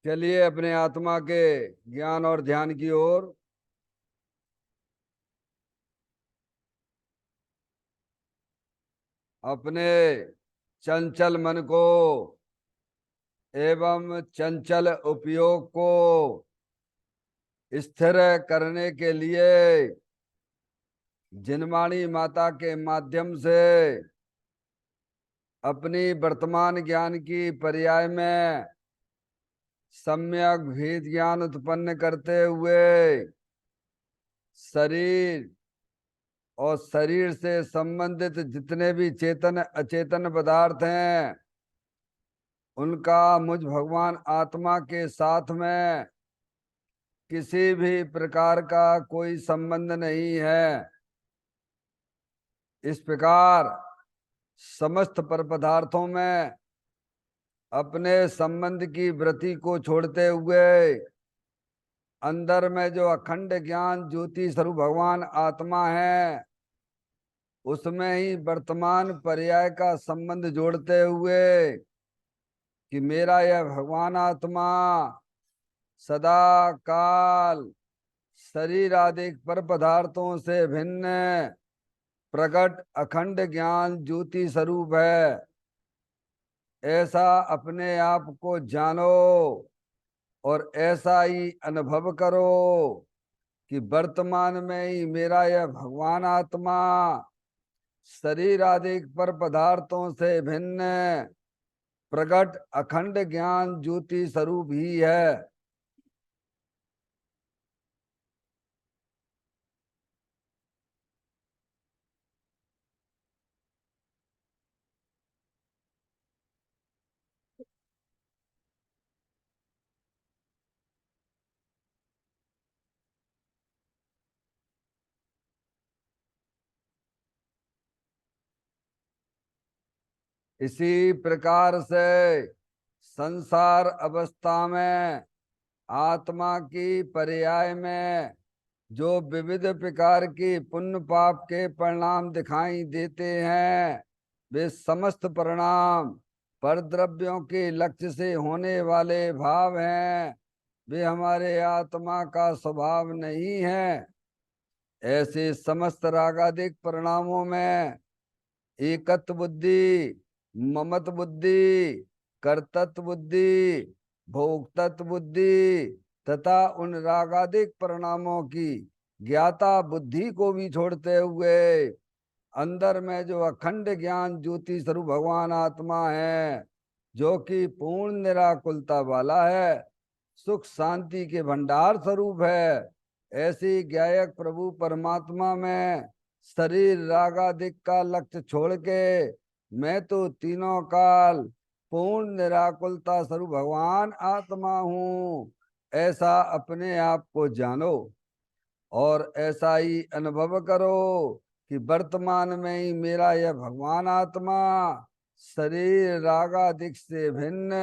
चलिए अपने आत्मा के ज्ञान और ध्यान की ओर। अपने चंचल मन को एवं चंचल उपयोग को स्थिर करने के लिए जिनवाणी माता के माध्यम से अपनी वर्तमान ज्ञान की पर्याय में सम्यक भेद ज्ञान उत्पन्न करते हुए शरीर और शरीर से संबंधित जितने भी चेतन अचेतन पदार्थ हैं उनका मुझ भगवान आत्मा के साथ में किसी भी प्रकार का कोई संबंध नहीं है। इस प्रकार समस्त पर पदार्थों में अपने संबंध की वृत्ति को छोड़ते हुए अंदर में जो अखंड ज्ञान ज्योति स्वरूप भगवान आत्मा है उसमें ही वर्तमान पर्याय का संबंध जोड़ते हुए कि मेरा यह भगवान आत्मा सदा काल शरीर आदि पर पदार्थों से भिन्न प्रकट अखंड ज्ञान ज्योति स्वरूप है, ऐसा अपने आप को जानो और ऐसा ही अनुभव करो कि वर्तमान में ही मेरा यह भगवान आत्मा शरीर आदि पर पदार्थों से भिन्न प्रकट अखंड ज्ञान ज्योति स्वरूप ही है। इसी प्रकार से संसार अवस्था में आत्मा की पर्याय में जो विविध प्रकार की पुण्य पाप के परिणाम दिखाई देते हैं वे समस्त परिणाम परद्रव्यों के लक्ष्य से होने वाले भाव हैं, वे हमारे आत्मा का स्वभाव नहीं है। ऐसे समस्त रागादिक परिणामों में एकत्व बुद्धि, ममत बुद्धि, कर्तत्व बुद्धि, भोक्तत्व बुद्धि तथा उन रागादिक परिणामों की ज्ञाता बुद्धि को भी छोड़ते हुए अंदर में जो अखंड ज्ञान ज्योति स्वरूप भगवान आत्मा है जो कि पूर्ण निराकुलता वाला है, सुख शांति के भंडार स्वरूप है, ऐसी ज्ञायक प्रभु परमात्मा में शरीर रागादिक का लक्ष्य छोड़ के मैं तो तीनों काल पूर्ण निराकुलता स्वरूप भगवान आत्मा हूँ, ऐसा अपने आप को जानो और ऐसा ही अनुभव करो कि वर्तमान में ही मेरा यह भगवान आत्मा शरीर रागादिक से भिन्न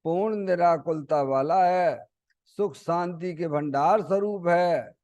पूर्ण निराकुलता वाला है, सुख शांति के भंडार स्वरूप है।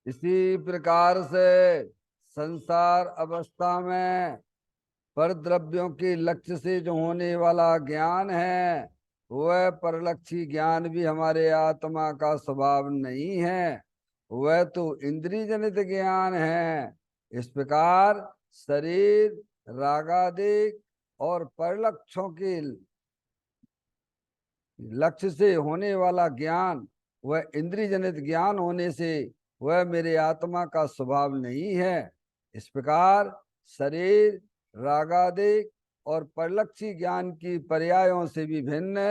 इसी प्रकार से संसार अवस्था में पर द्रव्यों के लक्ष्य से जो होने वाला ज्ञान है वह परलक्षी ज्ञान भी हमारे आत्मा का स्वभाव नहीं है, वह तो इंद्रिय जनित ज्ञान है। इस प्रकार शरीर रागादिक और परलक्षों के लक्ष्य से होने वाला ज्ञान वह इंद्रिय जनित ज्ञान होने से वह मेरे आत्मा का स्वभाव नहीं है। इस प्रकार शरीर रागादिक और परलक्षी ज्ञान की पर्यायों से भी भिन्न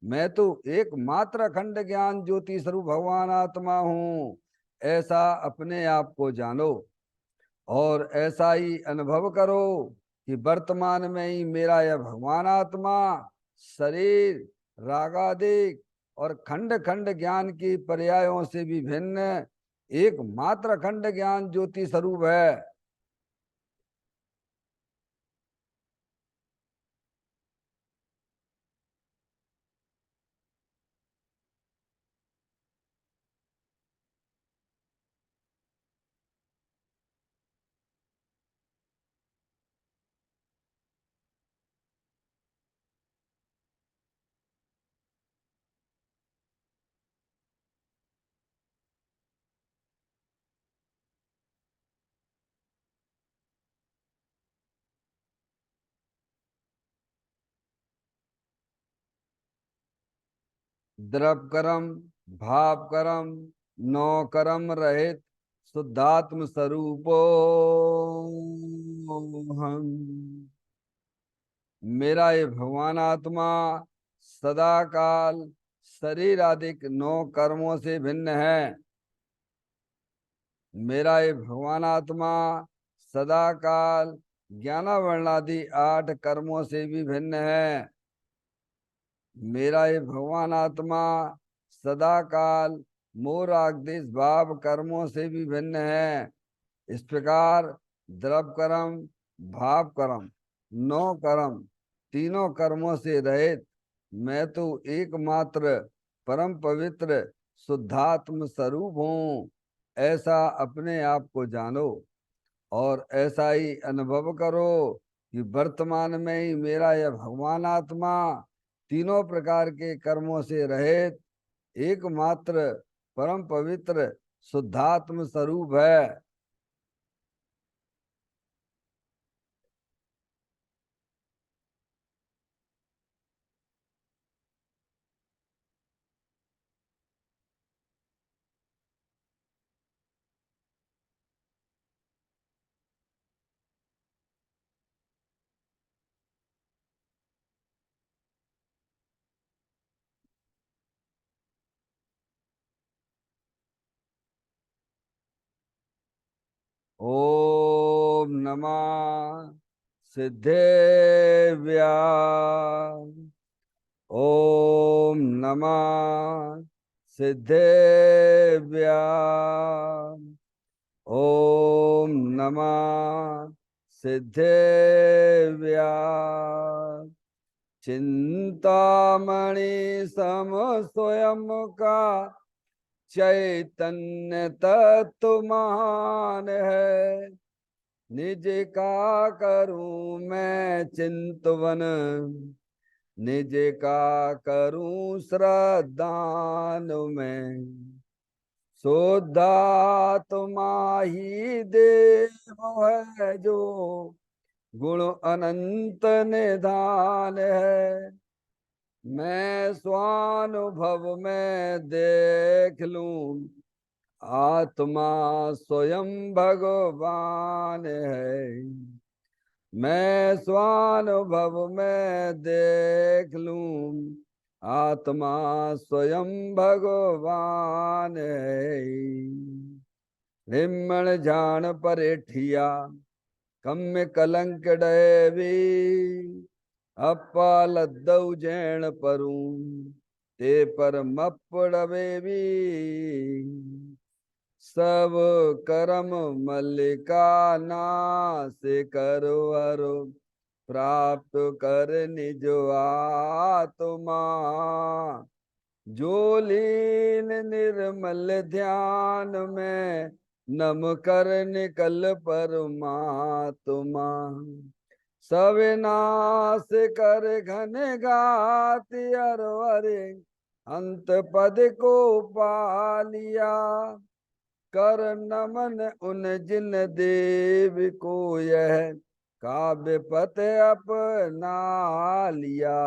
मैं तो एकमात्र अखंड ज्ञान ज्योति स्वरूप भगवान आत्मा हूँ, ऐसा अपने आप को जानो और ऐसा ही अनुभव करो कि वर्तमान में ही मेरा यह भगवान आत्मा शरीर, रागादिक और खंड खंड ज्ञान की पर्यायों से भी भिन्न एकमात्र खंड ज्ञान ज्योति स्वरूप है। द्रव कर्म, भाव कर्म, नौ कर्म रहित शुद्धात्म स्वरूपो हम। मेरा ये भगवान आत्मा सदा काल शरीर आदि नौ कर्मों से भिन्न है। मेरा ये भगवान आत्मा सदा काल ज्ञानावरणादि 8 कर्मों से भी भिन्न है। मेरा ये भगवान आत्मा सदा काल मोर आगदेश भाव कर्मों से भी भिन्न है। इस प्रकार द्रव कर्म, भाव कर्म, नौ कर्म, तीनों कर्मों से रहित मैं तो एकमात्र परम पवित्र शुद्धात्म स्वरूप हूँ, ऐसा अपने आप को जानो और ऐसा ही अनुभव करो कि वर्तमान में ही मेरा यह भगवान आत्मा तीनों प्रकार के कर्मों से रहित एकमात्र परम पवित्र शुद्धात्म स्वरूप है। ओम नमः सिद्धेभ्या। ओम नमः सिद्धेभ्या। ओम नमः सिद्धेभ्या। चिंतामणि सम स्वयं का चैतन्य तत्व महान है। निज का करूं मैं चिंतवन, निज का करूं श्रद्धान में। शुद्धात्मा ही देव है जो गुण अनंत निधान है। मैं स्वानुभव में देख लूं आत्मा स्वयं भगवान है। मैं स्वानुभव में देख लूं आत्मा स्वयं भगवान है। हिम्मण जान परेठिया कम्य कलंक डैवी, अप्पा लद्दऊ जैन परूं ते पर मपड़बेवी। सब करम मल्लिका नाश करो हरो, प्राप्त कर निज आत्मा। जो लीन निर्मल ध्यान में नम कर निकल परमात्मा। सविनाश कर घन गात अरवरे, अंत पद को पालिया। कर नमन उन जिन देव को यह काव्य पत अपना लिया।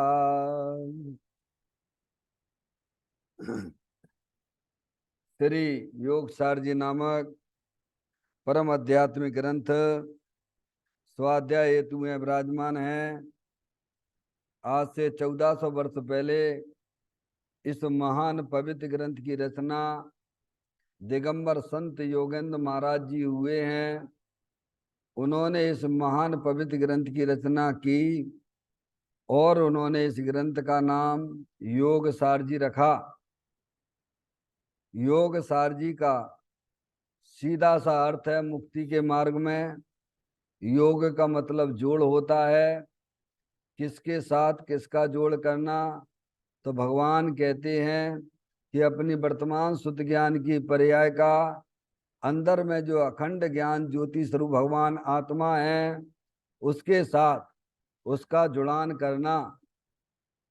श्री योग सारजी नामक परम आध्यात्मिक ग्रंथ स्वाध्याय हेतु में विराजमान है। आज से 1400 वर्ष पहले इस महान पवित्र ग्रंथ की रचना दिगंबर संत योगेंद्र महाराज जी हुए हैं। उन्होंने इस महान पवित्र ग्रंथ की रचना की और उन्होंने इस ग्रंथ का नाम योग सारजी रखा। योग सारजी का सीधा सा अर्थ है मुक्ति के मार्ग में। योग का मतलब जोड़ होता है। किसके साथ किसका जोड़ करना? तो भगवान कहते हैं कि अपनी वर्तमान शुद्ध ज्ञान की पर्याय का अंदर में जो अखंड ज्ञान ज्योति स्वरूप भगवान आत्मा है उसके साथ उसका जुड़ान करना,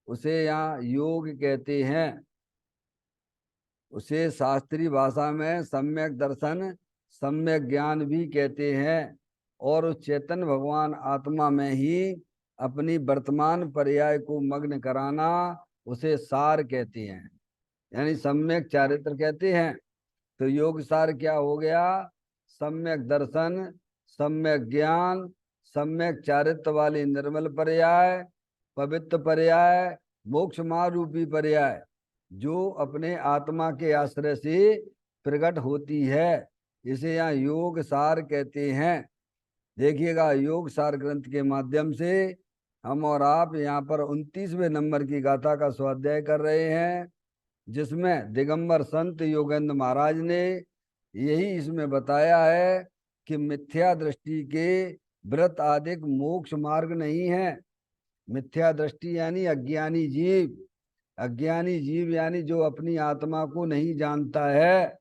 उसे यहाँ योग कहते हैं। उसे शास्त्रीय भाषा में सम्यक दर्शन, सम्यक ज्ञान भी कहते हैं। और उस चेतन भगवान आत्मा में ही अपनी वर्तमान पर्याय को मग्न कराना, उसे सार कहते हैं, यानी सम्यक चारित्र कहते हैं। तो योग सार क्या हो गया? सम्यक दर्शन, सम्यक ज्ञान, सम्यक चारित्र वाली निर्मल पर्याय, पवित्र पर्याय, मोक्ष मार्ग रूपी पर्याय, जो अपने आत्मा के आश्रय से प्रकट होती है। इसे यहाँ योग सार कहते हैं। देखिएगा, योग सार ग्रंथ के माध्यम से हम और आप यहाँ पर 29वें नंबर की गाथा का स्वाध्याय कर रहे हैं, जिसमें दिगंबर संत योगेंद्र महाराज ने यही इसमें बताया है कि मिथ्या दृष्टि के व्रत आदिक मोक्ष मार्ग नहीं है। मिथ्या दृष्टि यानी अज्ञानी जीव। अज्ञानी जीव यानी जो अपनी आत्मा को नहीं जानता है,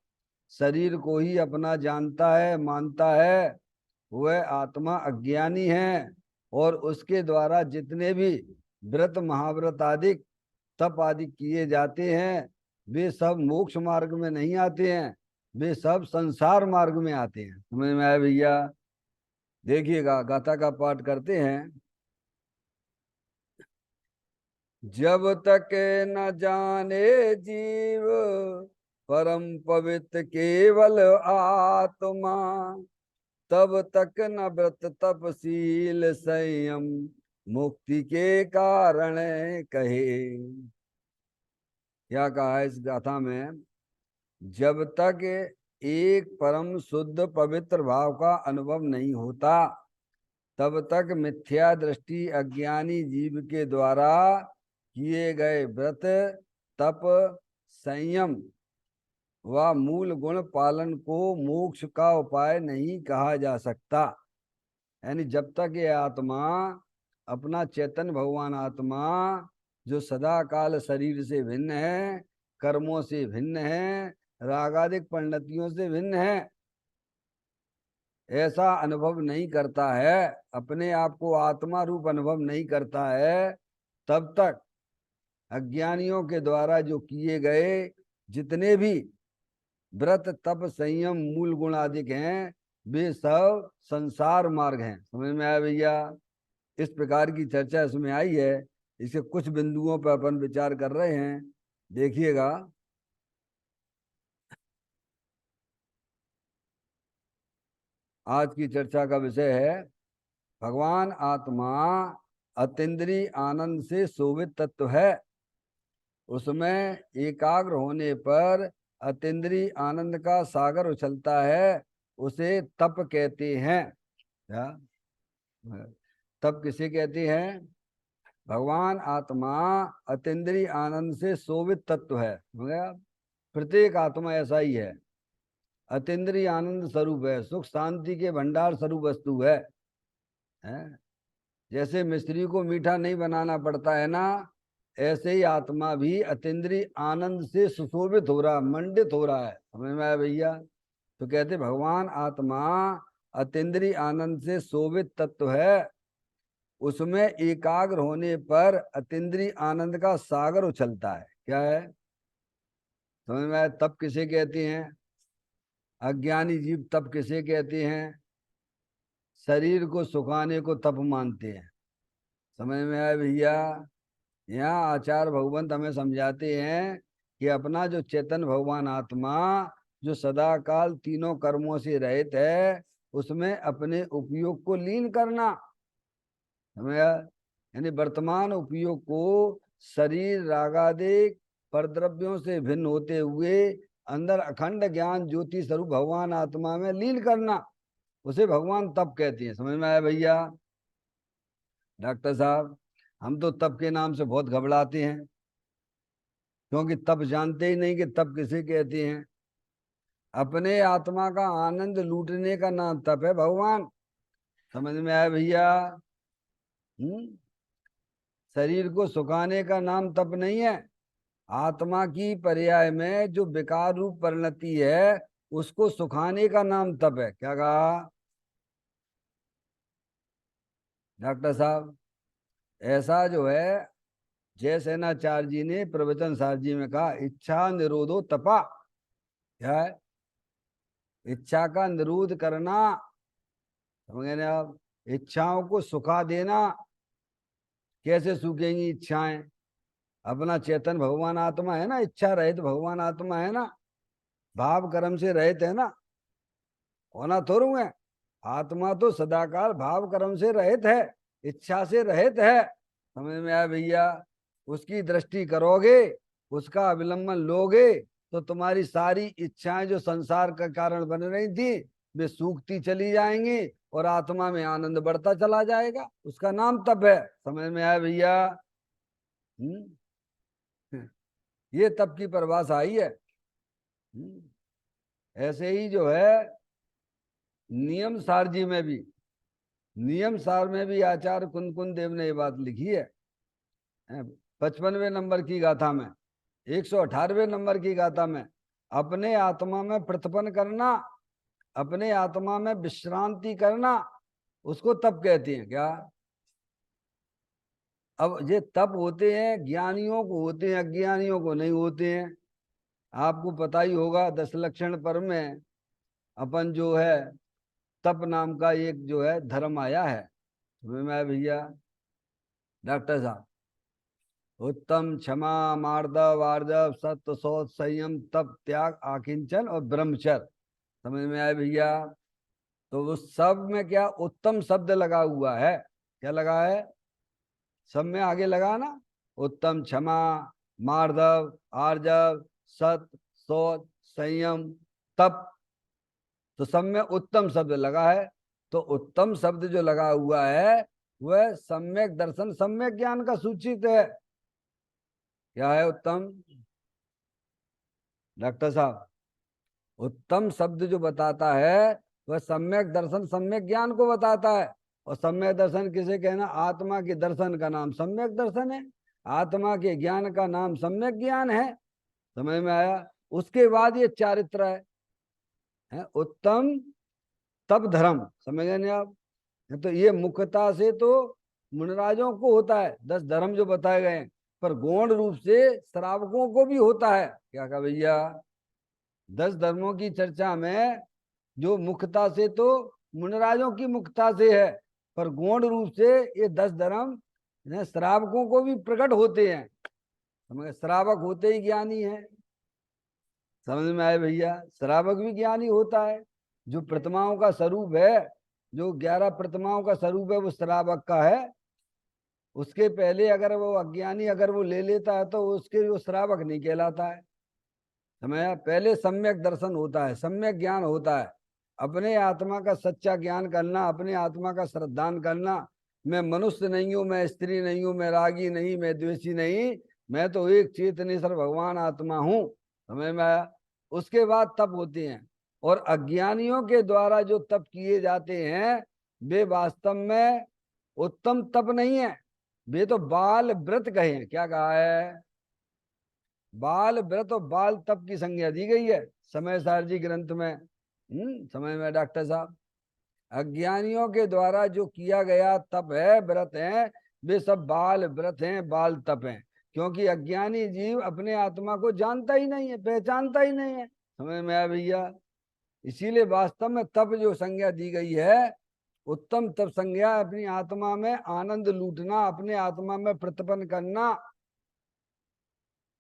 शरीर को ही अपना जानता है, मानता है, वह आत्मा अज्ञानी है। और उसके द्वारा जितने भी व्रत महाव्रत आदि तप आदि किए जाते हैं, वे सब मोक्ष मार्ग में नहीं आते हैं, वे सब संसार मार्ग में आते हैं। समझ में आया भैया? देखिएगा, गाथा का पाठ करते हैं। जब तक न जाने जीव परम पवित्र केवल आत्मा, तब तक न व्रत तपशील संयम मुक्ति के कारण कहे। क्या कहा है इस गाथा में? जब तक एक परम शुद्ध पवित्र भाव का अनुभव नहीं होता, तब तक मिथ्या दृष्टि अज्ञानी जीव के द्वारा किए गए व्रत, तप, संयम व मूल गुण पालन को मोक्ष का उपाय नहीं कहा जा सकता। यानी जब तक ये आत्मा, अपना चेतन भगवान आत्मा, जो सदा काल शरीर से भिन्न है, कर्मों से भिन्न है, रागादिक परिणतियों से भिन्न है, ऐसा अनुभव नहीं करता है, अपने आप को आत्मा रूप अनुभव नहीं करता है, तब तक अज्ञानियों के द्वारा जो किए गए जितने भी व्रत तप संयम मूल गुण आदि हैं, वे सब संसार मार्ग हैं। समझ में आया भैया? इस प्रकार की चर्चा इसमें आई है। इसे कुछ बिंदुओं पर अपन विचार कर रहे हैं, देखिएगा। आज की चर्चा का विषय है भगवान आत्मा अतीन्द्रिय आनंद से शोभित तत्व है। उसमें एकाग्र होने पर अतीन्द्रिय आनंद का सागर उछलता है, उसे तप कहते हैं। क्या तप किसे कहते हैं? भगवान आत्मा अतीन्द्रिय आनंद से शोभित तत्व है। प्रत्येक आत्मा ऐसा ही है, अतीन्द्रिय आनंद स्वरूप है, सुख शांति के भंडार स्वरूप वस्तु है। जैसे मिस्त्री को मीठा नहीं बनाना पड़ता है ना, ऐसे ही आत्मा भी अतीन्द्रिय आनंद से सुशोभित हो रहा, मंडित हो रहा है। समझ में आया भैया? तो कहते भगवान आत्मा अतीन्द्रिय आनंद से शोभित तत्व है। उसमें एकाग्र होने पर अतीन्द्रिय आनंद का सागर उछलता है। क्या है? समझ में आया? तप किसे कहते हैं? अज्ञानी जीव तप किसे कहते हैं? शरीर को सुखाने को तप मानते हैं। समझ में आया भैया? यहाँ आचार्य भगवंत हमें समझाते हैं कि अपना जो चेतन भगवान आत्मा, जो सदा काल तीनों कर्मों से रहित है, उसमें अपने उपयोग को लीन करना। समझ? यानी वर्तमान उपयोग को शरीर रागादिक परद्रव्यों से भिन्न होते हुए अंदर अखंड ज्ञान ज्योति स्वरूप भगवान आत्मा में लीन करना, उसे भगवान तप कहते हैं। समझ में आया भैया? डॉक्टर साहब, हम तो तप के नाम से बहुत घबराते हैं, क्योंकि तप जानते ही नहीं कि तप किसे कहते हैं। अपने आत्मा का आनंद लूटने का नाम तप है भगवान। समझ में आया भैया? हम्म। शरीर को सुखाने का नाम तप नहीं है। आत्मा की पर्याय में जो विकार रूप परिणति है, उसको सुखाने का नाम तप है। क्या कहा डॉक्टर साहब? ऐसा जो है, जय सेनाचार्य जी ने प्रवचन सार जी में कहा, इच्छा निरोधो तपा। क्या है? इच्छा का निरोध करना। समझ गए ना आप? इच्छाओं को सुखा देना। कैसे सूखेंगी इच्छाएं? अपना चेतन भगवान आत्मा है ना, इच्छा रहित भगवान आत्मा है ना, भाव कर्म से रहित है ना, होना थोड़ू है। आत्मा तो सदाकाल भाव कर्म से रहित है, इच्छा से रहित है। समझ में आया भैया? उसकी दृष्टि करोगे, उसका अवलंबन लोगे, तो तुम्हारी सारी इच्छाएं जो संसार का कारण बन रही थी, वे सूखती चली जाएंगी और आत्मा में आनंद बढ़ता चला जाएगा। उसका नाम तप है। समझ में आया भैया? हम्म। ये तप की परिभाषा आई है। ऐसे ही जो है, नियम सार जी में भी, नियम सार में भी आचार्य कुंद देव ने ये बात लिखी है। 55वें नंबर की गाथा में, 118वें नंबर की गाथा में, अपने आत्मा में प्रतिपन्न करना, अपने आत्मा में विश्रांति करना, उसको तप कहते हैं। क्या? अब ये तप होते हैं ज्ञानियों को, होते हैं अज्ञानियों को नहीं होते हैं। आपको पता ही होगा 10 लक्षण पर्व में अपन जो है तप नाम का एक जो है धर्म आया है। समझ में आया भैया डॉक्टर साहब? उत्तम, क्षमा, मार्दव, आर्जव, सत्य, शौच, संयम, तप, त्याग, आकिंचन और ब्रह्मचर्य। समझ में आया भैया? तो उस सब में क्या उत्तम शब्द लगा हुआ है? क्या लगा है? सब में आगे लगा ना, उत्तम, क्षमा, मार्दव, आर्जव, सत्य, शौच, संयम, तप। तो सब में उत्तम शब्द लगा है। तो उत्तम शब्द जो लगा हुआ है, वह सम्यक दर्शन, सम्यक ज्ञान का सूचित है। क्या है उत्तम डॉक्टर साहब? उत्तम शब्द जो बताता है, वह सम्यक दर्शन, सम्यक ज्ञान को बताता है। और सम्यक दर्शन किसे कहना? आत्मा के दर्शन का नाम सम्यक दर्शन है, आत्मा के ज्ञान का नाम सम्यक ज्ञान है। समझ में आया? उसके बाद ये चारित्र है उत्तम तप धर्म। समझ गए नहीं आप? तो ये मुख्यता से तो मुनिराजों को होता है 10 धर्म जो बताए गए हैं, पर गौण रूप से श्रावकों को भी होता है। क्या कहा भैया? 10 धर्मों की चर्चा में जो मुख्यता से तो मुनिराजों की मुख्यता से है, पर गौण रूप से ये 10 धर्म श्रावकों को भी प्रकट होते हैं। समझ? श्रावक होते ही ज्ञानी है। समझ में आए भैया? श्रावक भी ज्ञानी होता है। जो प्रतिमाओं का स्वरूप है, जो 11 प्रतिमाओं का स्वरूप है, वो श्रावक का है। उसके पहले अगर वो अज्ञानी अगर वो ले लेता है, तो उसके वो श्रावक नहीं कहलाता है। समझा? पहले सम्यक दर्शन होता है, सम्यक ज्ञान होता है। अपने आत्मा का सच्चा ज्ञान करना, अपने आत्मा का श्रद्धान करना। मैं मनुष्य नहीं हूं, मैं स्त्री नहीं हूं, मैं रागी नहीं, मैं द्वेषी नहीं, मैं तो एक चेतनेश्वर भगवान आत्मा हूं। समझ में आया? उसके बाद तप होते हैं। और अज्ञानियों के द्वारा जो तप किए जाते हैं, वे वास्तव में उत्तम तप नहीं है। वे तो बाल व्रत कहे हैं। क्या कहा है? बाल व्रत और बाल तप की संज्ञा दी गई है समय सार जी ग्रंथ में। समय में डॉक्टर साहब, अज्ञानियों के द्वारा जो किया गया तप है, व्रत है, वे सब बाल व्रत हैं, बाल तप हैं। क्योंकि अज्ञानी जीव अपने आत्मा को जानता ही नहीं है, पहचानता ही नहीं है। समझ में आया भैया? इसीलिए वास्तव में तप जो संज्ञा दी गई है, उत्तम तप संज्ञा अपनी आत्मा में आनंद लूटना, अपने आत्मा में प्रतिपन्न करना।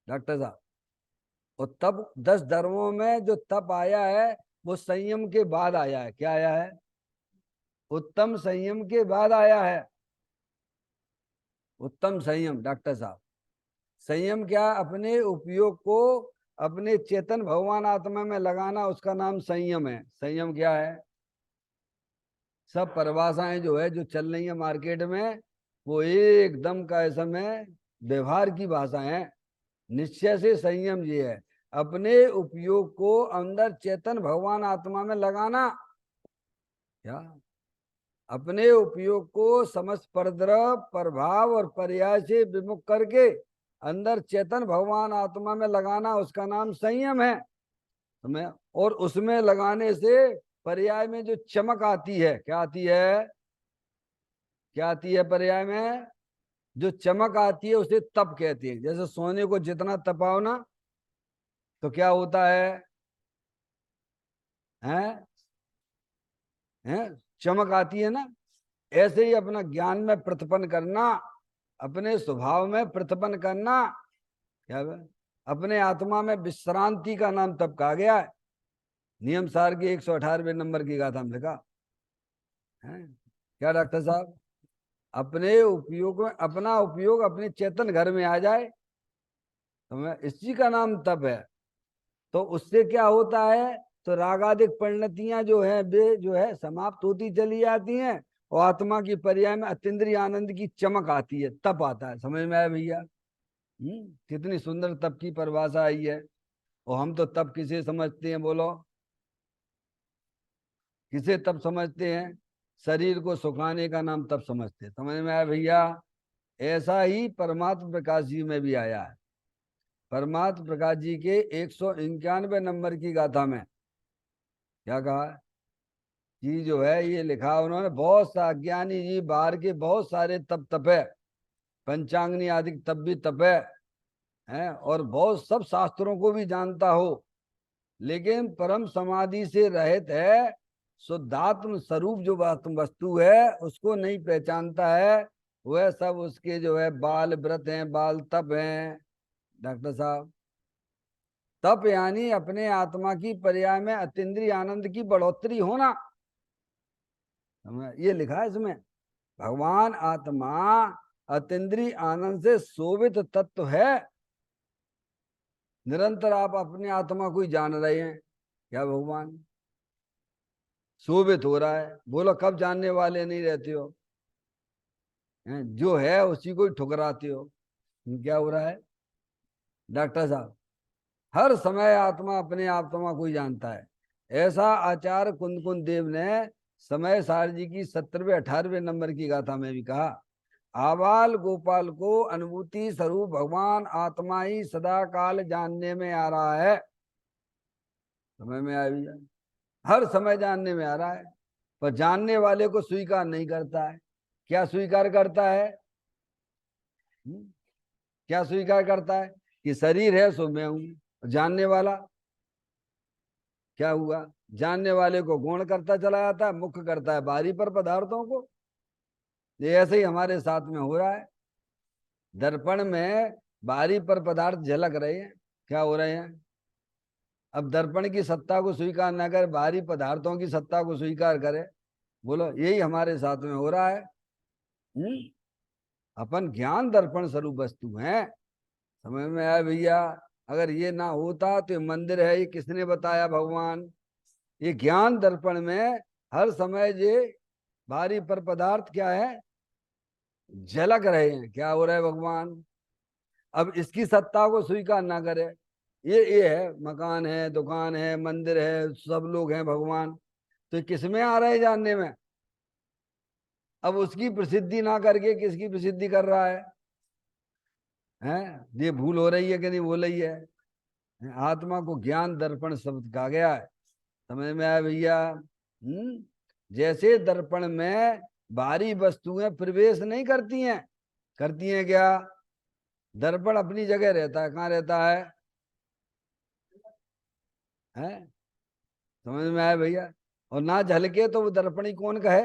डॉक्टर साहब, और तब 10 धर्मों में जो तप आया है, वो संयम के बाद आया है। क्या आया है? उत्तम संयम के बाद आया है। उत्तम संयम डॉक्टर साहब, संयम क्या? अपने उपयोग को अपने चेतन भगवान आत्मा में लगाना, उसका नाम संयम है। संयम क्या है? सब परिभाषाएं जो है जो चल रही है मार्केट में, वो एकदम का ऐसा में व्यवहार की भाषा है। निश्चय से संयम ये है, अपने उपयोग को अंदर चेतन भगवान आत्मा में लगाना। क्या? अपने उपयोग को समस्त परद्रव प्रभाव और पर्याय से विमुख करके अंदर चेतन भगवान आत्मा में लगाना, उसका नाम संयम है। हमें और उसमें लगाने से पर्याय में जो चमक आती है, क्या आती है? क्या आती है पर्याय में? जो चमक आती है उसे तप कहते हैं। जैसे सोने को जितना तपाओ ना तो क्या होता है? हैं? हैं? चमक आती है ना। ऐसे ही अपना ज्ञान में प्रतिपन्न करना, अपने स्वभाव में प्रतिपन्न करना, क्या है? अपने आत्मा में विश्रांति का नाम तप कहा गया है। नियम सार के 118वें नंबर की गाथा में लिखा है। क्या डॉक्टर साहब? अपने उपयोग में, अपना उपयोग अपने चेतन घर में आ जाए तो मैं, इसी का नाम तप है। तो उससे क्या होता है? तो रागादिक परिणतियां जो है वे जो है समाप्त होती चली जाती हैं और आत्मा की पर्याय में अतीन्द्रिय आनंद की चमक आती है, तप आता है। समझ में आया भैया? कितनी सुंदर तप की परिभाषा आई है। और हम तो तप किसे समझते हैं बोलो? किसे तप समझते हैं? शरीर को सुखाने का नाम तप समझते हैं। समझ में आया भैया? ऐसा ही परमात्मा प्रकाश जी में भी आया है। परमात्मा प्रकाश जी के 191 नंबर की गाथा में क्या कहा कि जो है ये लिखा उन्होंने, बहुत सा अज्ञानी जी बाहर के बहुत सारे तप तपे, पंचांगनी आदि तप भी तपे हैं और बहुत सब शास्त्रों को भी जानता हो, लेकिन परम समाधि से रहित है, शुद्धात्म स्वरूप जो वस्तु है उसको नहीं पहचानता है। वह सब उसके जो है बाल व्रत हैं, बाल तप हैं। डॉक्टर साहब, तप यानी अपने आत्मा की पर्याय में अतीन्द्रिय आनंद की बढ़ोतरी होना। ये लिखा है इसमें, भगवान आत्मा अतीन्द्रिय आनंद से शोभित तत्व है। निरंतर आप अपने आत्मा को ही जान रहे हैं, क्या भगवान शोभित हो रहा है? बोलो कब जानने वाले नहीं रहते हो? जो है उसी को ही ठुकराते हो। क्या हो रहा है डॉक्टर साहब? हर समय आत्मा अपने आत्मा को ही जानता है। ऐसा आचार्य कुंद कुंद देव ने समय सार जी की 17वें 18वें नंबर की गाथा में भी कहा, आबाल गोपाल को अनुभूति स्वरूप भगवान आत्मा ही सदा काल जानने में आ रहा है। समय में आ भी जाए, हर समय जानने में आ रहा है, पर जानने वाले को स्वीकार नहीं करता है। क्या स्वीकार करता है? क्या स्वीकार करता है? कि शरीर है सो मैं हूं। जानने वाला क्या हुआ? जानने वाले को गौण करता चला जाता है, मुख्य करता है बाहरी पर पदार्थों को। ये ऐसे ही हमारे साथ में हो रहा है। दर्पण में बाहरी पर पदार्थ झलक रहे हैं, क्या हो रहे हैं? अब दर्पण की सत्ता को स्वीकार न करे, बाहरी पदार्थों की सत्ता को स्वीकार करे। बोलो यही हमारे साथ में हो रहा है। अपन ज्ञान दर्पण स्वरूप वस्तु हैं। समझ में आया भैया? अगर ये ना होता तो ये मंदिर है, ये किसने बताया? भगवान। ये ज्ञान दर्पण में हर समय ये बाहरी पर पदार्थ क्या है, झलक रहे हैं। क्या हो रहा है भगवान? अब इसकी सत्ता को स्वीकार ना करे, ये है, मकान है, दुकान है, मंदिर है, सब लोग हैं भगवान, तो किस में आ रहा है जानने में? अब उसकी प्रसिद्धि ना करके किसकी प्रसिद्धि कर रहा है? हैं? ये भूल हो रही है कि नहीं हो रही है? आत्मा को ज्ञान दर्पण शब्द कहा गया है। समझ में आया भैया? जैसे दर्पण में बाहरी वस्तुएं प्रवेश नहीं करती हैं, करती हैं क्या? दर्पण अपनी जगह रहता है, कहाँ रहता है? हैं? समझ में आया भैया? और ना झलके तो वो दर्पणी कौन कहे?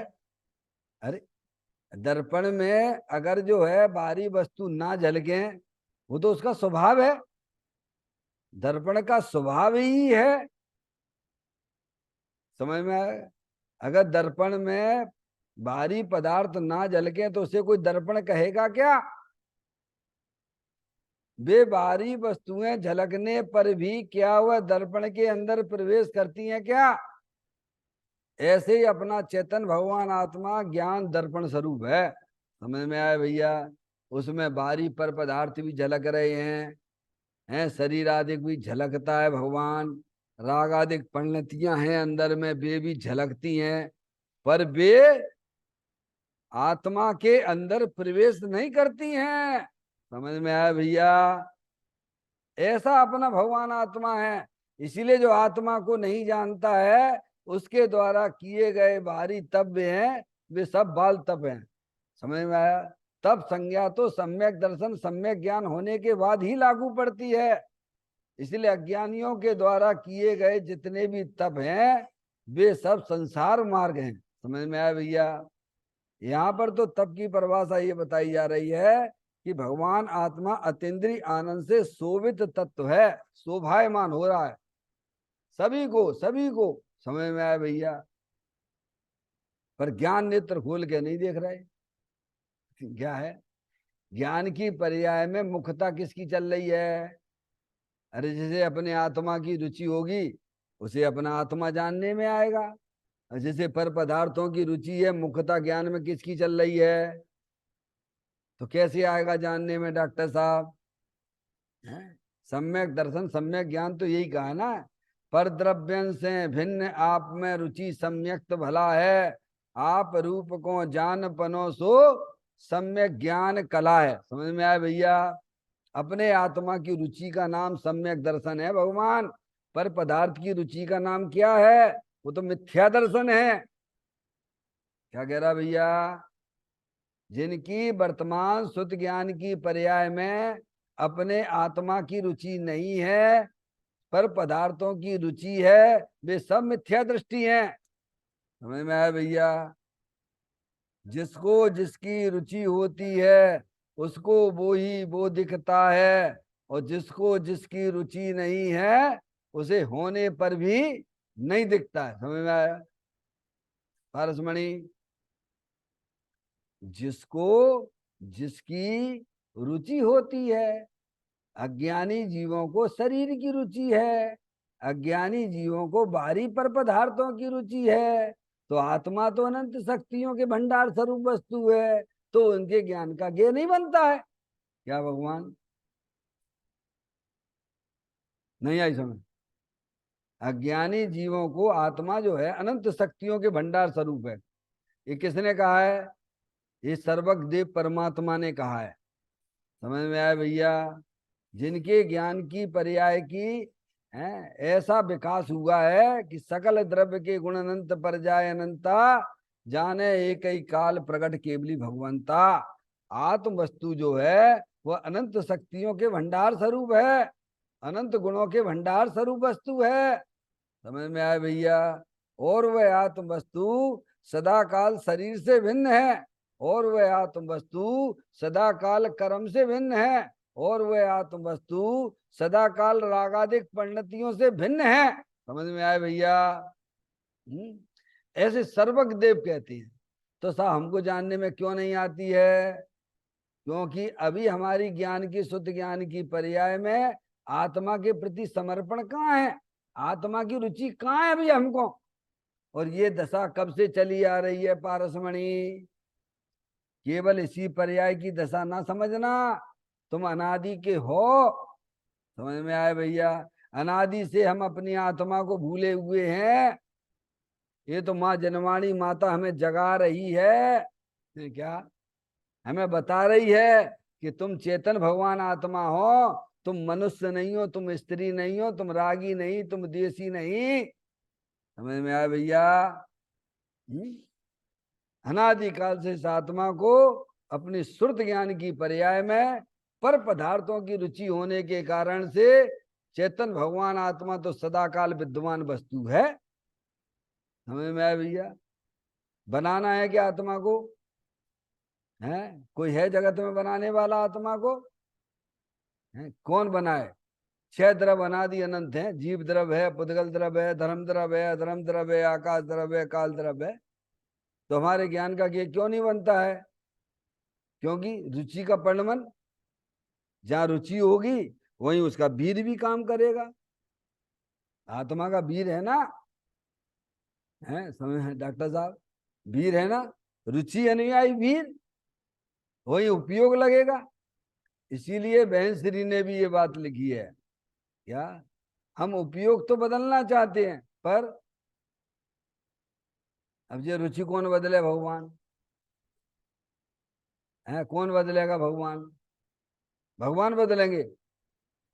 अरे दर्पण में अगर जो है बाहरी वस्तु ना झलके, वो तो उसका स्वभाव है, दर्पण का स्वभाव ही है। समझ में आया? अगर दर्पण में बाहरी पदार्थ ना झलके तो उसे कोई दर्पण कहेगा क्या? वे बाहरी वस्तुएं झलकने पर भी क्या वह दर्पण के अंदर प्रवेश करती हैं क्या? ऐसे ही अपना चेतन भगवान आत्मा ज्ञान दर्पण स्वरूप है। समझ में आया भैया? उसमें बाहरी पर पदार्थ भी झलक रहे हैं, शरीर आदि भी झलकता है भगवान, राग आदि परिणतियां हैं अंदर में, वे भी झलकती हैं, पर वे आत्मा के अंदर प्रवेश नहीं करती हैं। समझ में आया भैया? ऐसा अपना भगवान आत्मा है। इसीलिए जो आत्मा को नहीं जानता है, उसके द्वारा किए गए बाहरी तप हैं, वे सब बाल तप हैं। समझ में आया? तब संज्ञा तो सम्यक दर्शन सम्यक ज्ञान होने के बाद ही लागू पड़ती है। इसलिए अज्ञानियों के द्वारा किए गए जितने भी तप हैं, वे सब संसार मार्ग हैं। समझ में आया भैया? यहाँ पर तो तप की परिभाषा ये बताई जा रही है कि भगवान आत्मा अतीन्द्रिय आनंद से शोभित तत्व है, शोभायमान हो रहा है सभी को, सभी को। समझ में आया भैया? पर ज्ञान नेत्र खोल के नहीं देख रहे क्या है। ज्ञान की पर्याय में मुख्यता किसकी चल रही है? अरे जैसे अपने आत्मा की रुचि होगी, उसे अपना आत्मा जानने में आएगा। और जैसे पर पदार्थों की रुचि है, मुख्यता ज्ञान में किसकी चल रही है, तो कैसे आएगा जानने में डॉक्टर साहब? सम्यक दर्शन सम्यक ज्ञान तो यही कहा ना, पर द्रव्यन से भिन्न आप में रुचि सम्यक्त भला है, आप रूप को जान पनो सो सम्यक ज्ञान कला है। समझ में आया भैया? अपने आत्मा की रुचि का नाम सम्यक दर्शन है भगवान, पर पदार्थ की रुचि का नाम क्या है? वो तो मिथ्या दर्शन है। क्या कह रहा भैया? जिनकी वर्तमान शुद्ध ज्ञान की पर्याय में अपने आत्मा की रुचि नहीं है, पर पदार्थों की रुचि है, वे सब मिथ्या दृष्टि हैं। समझ में आया भैया? जिसको जिसकी रुचि होती है, उसको वो दिखता है, और जिसको जिसकी रुचि नहीं है, उसे होने पर भी नहीं दिखता है। समझ में आया पारसमणि? जिसको जिसकी रुचि होती है, अज्ञानी जीवों को शरीर की रुचि है, अज्ञानी जीवों को बाहरी पर पदार्थों की रुचि है, तो आत्मा तो अनंत शक्तियों के भंडार स्वरूप वस्तु है, तो उनके ज्ञान का ज्ञेय नहीं बनता है क्या भगवान? नहीं आई समझ? अज्ञानी जीवों को आत्मा जो है अनंत शक्तियों के भंडार स्वरूप है। ये किसने कहा है? ये सर्वज्ञदेव परमात्मा ने कहा है। समझ में आया भैया? जिनके ज्ञान की पर्याय की है ऐसा विकास हुआ है कि सकल द्रव्य के गुण अनंत पर जाए अनंता, जाने एक ही काल प्रकट केवली भगवंता। आत्म वस्तु जो है वह अनंत शक्तियों के भंडार स्वरूप है, अनंत गुणों के भंडार स्वरूप वस्तु है। समझ में आया भैया? और वह आत्म वस्तु सदा काल शरीर से भिन्न है, और वह आत्म वस्तु सदा काल कर्म से भिन्न है, और वह आत्म वस्तु सदा काल रागादिक परिणतियों से भिन्न है। समझ में आया भैया? ऐसे सर्वज्ञ देव कहते हैं। तो साहब हमको जानने में क्यों नहीं आती है? क्योंकि अभी हमारी ज्ञान की शुद्ध ज्ञान की पर्याय में आत्मा के प्रति समर्पण कहाँ है, आत्मा की रुचि कहाँ है अभी हमको। और ये दशा कब से चली आ रही है पारसमणि? केवल इसी पर्याय की दशा ना समझना, तुम अनादि के हो। समझ में आया भैया? अनादि से हम अपनी आत्मा को भूले हुए हैं। ये तो माँ जनवाणी माता हमें जगा रही है, क्या हमें बता रही है कि तुम चेतन भगवान आत्मा हो, तुम मनुष्य नहीं हो, तुम स्त्री नहीं हो, तुम रागी नहीं, तुम देसी नहीं। समझ में आया भैया? अनादिकाल से इस आत्मा को अपनी श्रुत ज्ञान की पर्याय में पर पदार्थों की रुचि होने के कारण से चेतन भगवान आत्मा तो सदाकाल विद्यमान वस्तु है। समझ में आया भैया? बनाना है क्या आत्मा को? है कोई है जगत में बनाने वाला आत्मा को? है कौन बनाए? छह द्रव्य अनादि अनंत है, जीव द्रव्य है, पुद्गल द्रव्य है, धर्म द्रव्य है, अधर्म द्रव्य है, आकाश द्रव्य है, काल द्रव्य है। तो हमारे ज्ञान का ज्ञेय क्यों नहीं बनता है? क्योंकि रुचि का परिणमन, जहां रुचि होगी वहीं उसका वीर भी काम करेगा। आत्मा का वीर है ना, है समझ डॉक्टर साहब? वीर है ना, रुचि अनुयायी वीर। वही उपयोग लगेगा। इसीलिए बहन श्री ने भी ये बात लिखी है, क्या हम उपयोग तो बदलना चाहते हैं, पर अब ये रुचि कौन बदले? भगवान है, कौन बदलेगा? भगवान। भगवान बदलेंगे?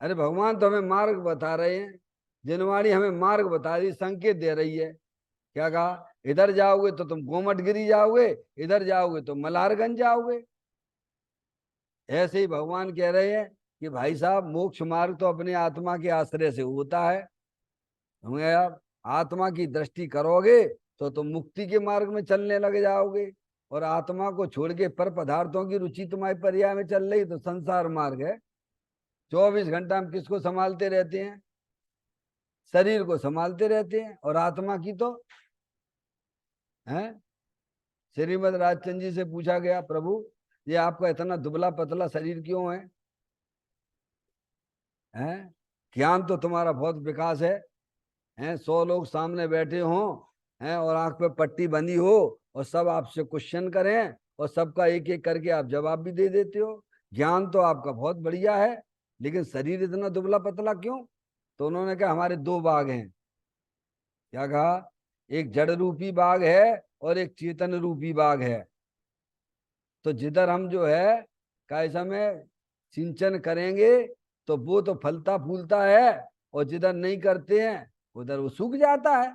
अरे भगवान तो हमें मार्ग बता रहे हैं, जिनवाणी हमें मार्ग बता रही, संकेत दे रही है। क्या कहा? इधर जाओगे तो तुम गोमटगिरी जाओगे, इधर जाओगे तो मल्हारगंज जाओगे। ऐसे ही भगवान कह रहे हैं कि भाई साहब, मोक्ष मार्ग तो अपनी आत्मा के आश्रय से होता है। होंगे आप आत्मा की दृष्टि करोगे तो तुम मुक्ति के मार्ग में चलने लग जाओगे, और आत्मा को छोड़ के पर पदार्थों की रुचि तुम्हारी पर्याय में चल रही तो संसार मार्ग है। 24 घंटा हम किसको संभालते रहते हैं? शरीर को संभालते रहते हैं, और आत्मा की तो है। श्रीमद राजचंद जी से पूछा गया, प्रभु ये आपका इतना दुबला पतला शरीर क्यों है? हैं? ज्ञान तो तुम्हारा बहुत विकास है, हैं? 100 लोग सामने बैठे हों, हैं, और आंख पे पट्टी बंधी हो, और सब आपसे क्वेश्चन करें, और सबका एक एक करके आप जवाब भी दे देते हो। ज्ञान तो आपका बहुत बढ़िया है, लेकिन शरीर इतना दुबला पतला क्यों? तो उन्होंने कहा हमारे 2 बाघ हैं। क्या कहा? एक जड़ रूपी बाघ है और एक चेतन रूपी बाघ है। तो जिधर हम जो है कैसा में सिंचन करेंगे तो वो तो फलता फूलता है, और जिधर नहीं करते हैं उधर वो सूख जाता है।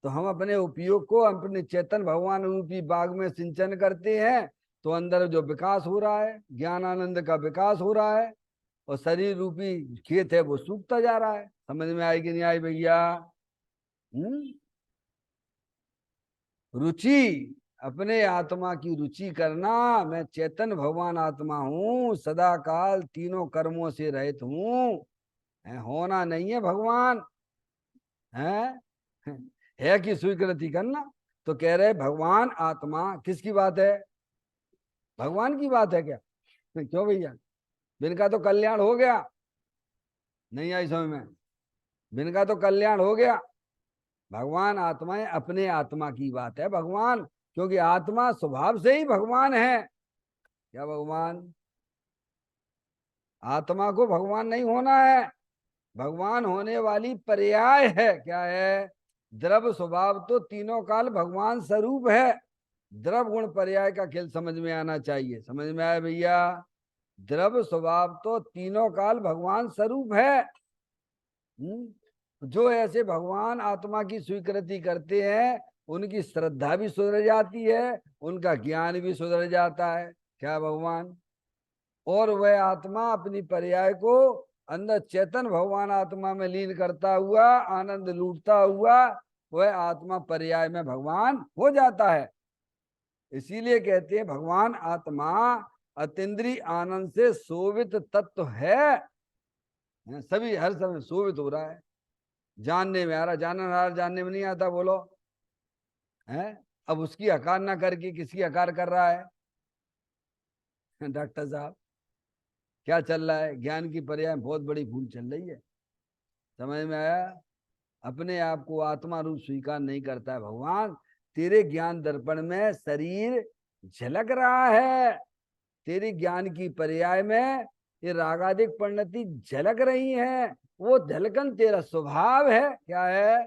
तो हम अपने उपयोग को अपने चेतन भगवान रूपी बाग में सिंचन करते हैं, तो अंदर जो विकास हो रहा है, ज्ञान आनंद का विकास हो रहा है, और शरीर रूपी खेत है वो सूखता जा रहा है। समझ में आई कि नहीं आई भैया? रुचि, अपने आत्मा की रुचि करना। मैं चेतन भगवान आत्मा हूँ, सदा काल तीनों कर्मों से रहित हूँ, होना नहीं है भगवान है। है कि स्वीकृति करना। तो कह रहे भगवान आत्मा, किसकी बात है? भगवान की बात है क्या? क्यों भैया? जिनका तो कल्याण हो गया। नहीं आई समझ में? जिनका तो कल्याण हो गया। भगवान आत्मा है, अपने आत्मा की बात है भगवान, क्योंकि आत्मा स्वभाव से ही भगवान है। क्या भगवान? आत्मा को भगवान नहीं होना है, भगवान होने वाली पर्याय है। क्या है? द्रव स्वभाव तो तीनों काल भगवान स्वरूप है। द्रव गुण पर्याय का खेल समझ में आना चाहिए। समझ में आया भैया? द्रव स्वभाव तो तीनों काल भगवान स्वरूप है। जो ऐसे भगवान आत्मा की स्वीकृति करते हैं, उनकी श्रद्धा भी सुधर जाती है, उनका ज्ञान भी सुधर जाता है। क्या भगवान? और वह आत्मा अपनी पर्याय को अंदर चेतन भगवान आत्मा में लीन करता हुआ, आनंद लूटता हुआ, वह आत्मा पर्याय में भगवान हो जाता है। इसीलिए कहते हैं भगवान आत्मा अतीन्द्रिय आनंद से शोभित तत्व है। सभी हर समय शोभित हो रहा है, जानने में आ रहा, जानने में नहीं आता। बोलो है? अब उसकी आकार ना करके किसकी आकार कर रहा है? डॉक्टर साहब, क्या चल रहा है? ज्ञान की पर्याय बहुत बड़ी भूल चल रही है। समझ में आया? अपने आप को आत्मा रूप स्वीकार नहीं करता है भगवान। तेरे ज्ञान दर्पण में शरीर झलक रहा है, तेरी ज्ञान की पर्याय में ये रागादिक परिणति झलक रही है। वो झलकन तेरा स्वभाव है। क्या है?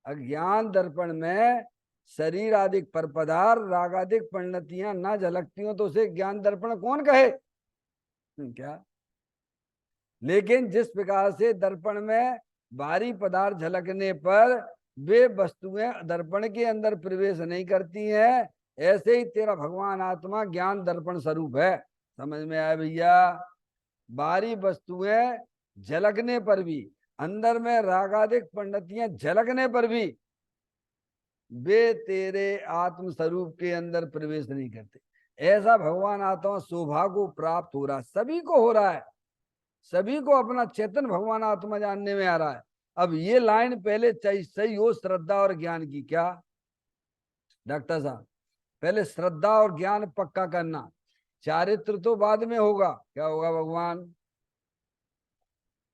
अज्ञान दर्पण में शरीर आदि पर पदार्थ रागादिक परिणतियां ना झलकती हो तो उसे ज्ञान दर्पण कौन कहे? क्या? लेकिन जिस प्रकार से दर्पण में बाहरी पदार्थ झलकने पर वे वस्तुएं दर्पण के अंदर प्रवेश नहीं करती हैं, ऐसे ही तेरा भगवान आत्मा ज्ञान दर्पण स्वरूप है। समझ में आया भैया? बाहरी वस्तुएं झलकने पर भी, अंदर में रागादिक पंडितियां झलकने पर भी वे तेरे आत्म स्वरूप के अंदर प्रवेश नहीं करते। ऐसा भगवान आत्मा शोभा को प्राप्त हो रहा है, सभी को हो रहा है, सभी को अपना चेतन भगवान आत्मा जानने में आ रहा है। अब ये लाइन पहले सही हो श्रद्धा और ज्ञान की। क्या डॉक्टर साहब? पहले श्रद्धा और ज्ञान पक्का करना, चारित्र तो बाद में होगा। क्या होगा भगवान?